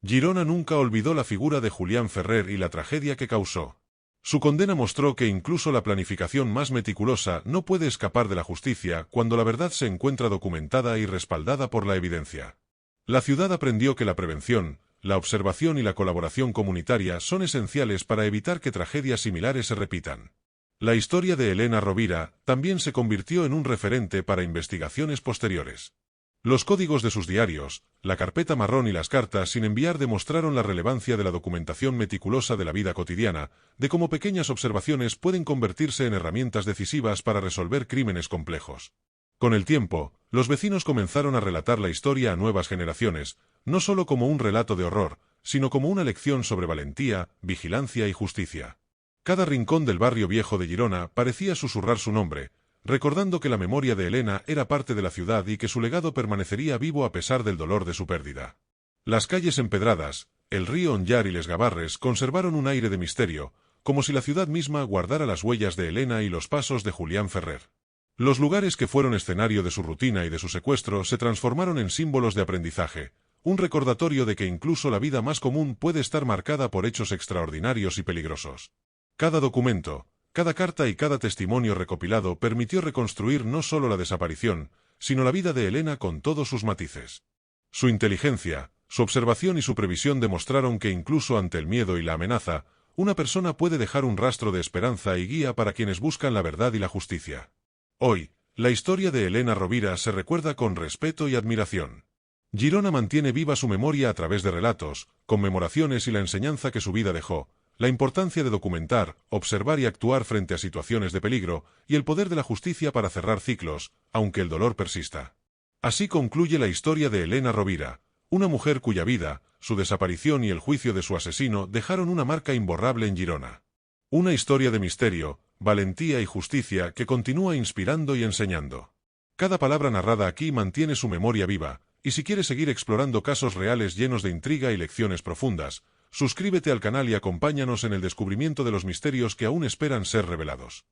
Girona nunca olvidó la figura de Julián Ferrer y la tragedia que causó. Su condena mostró que incluso la planificación más meticulosa no puede escapar de la justicia cuando la verdad se encuentra documentada y respaldada por la evidencia. La ciudad aprendió que la prevención, la observación y la colaboración comunitaria son esenciales para evitar que tragedias similares se repitan. La historia de Elena Rovira también se convirtió en un referente para investigaciones posteriores. Los códigos de sus diarios, la carpeta marrón y las cartas sin enviar demostraron la relevancia de la documentación meticulosa de la vida cotidiana, de cómo pequeñas observaciones pueden convertirse en herramientas decisivas para resolver crímenes complejos. Con el tiempo, los vecinos comenzaron a relatar la historia a nuevas generaciones, no solo como un relato de horror, sino como una lección sobre valentía, vigilancia y justicia. Cada rincón del barrio viejo de Girona parecía susurrar su nombre, recordando que la memoria de Elena era parte de la ciudad y que su legado permanecería vivo a pesar del dolor de su pérdida. Las calles empedradas, el río Onllar y Les Gavarres conservaron un aire de misterio, como si la ciudad misma guardara las huellas de Elena y los pasos de Julián Ferrer. Los lugares que fueron escenario de su rutina y de su secuestro se transformaron en símbolos de aprendizaje, un recordatorio de que incluso la vida más común puede estar marcada por hechos extraordinarios y peligrosos. Cada documento, cada carta y cada testimonio recopilado permitió reconstruir no solo la desaparición, sino la vida de Elena con todos sus matices. Su inteligencia, su observación y su previsión demostraron que incluso ante el miedo y la amenaza, una persona puede dejar un rastro de esperanza y guía para quienes buscan la verdad y la justicia. Hoy, la historia de Elena Rovira se recuerda con respeto y admiración. Girona mantiene viva su memoria a través de relatos, conmemoraciones y la enseñanza que su vida dejó, la importancia de documentar, observar y actuar frente a situaciones de peligro, y el poder de la justicia para cerrar ciclos, aunque el dolor persista. Así concluye la historia de Elena Rovira, una mujer cuya vida, su desaparición y el juicio de su asesino dejaron una marca imborrable en Girona. Una historia de misterio, valentía y justicia que continúa inspirando y enseñando. Cada palabra narrada aquí mantiene su memoria viva, y si quieres seguir explorando casos reales llenos de intriga y lecciones profundas, suscríbete al canal y acompáñanos en el descubrimiento de los misterios que aún esperan ser revelados.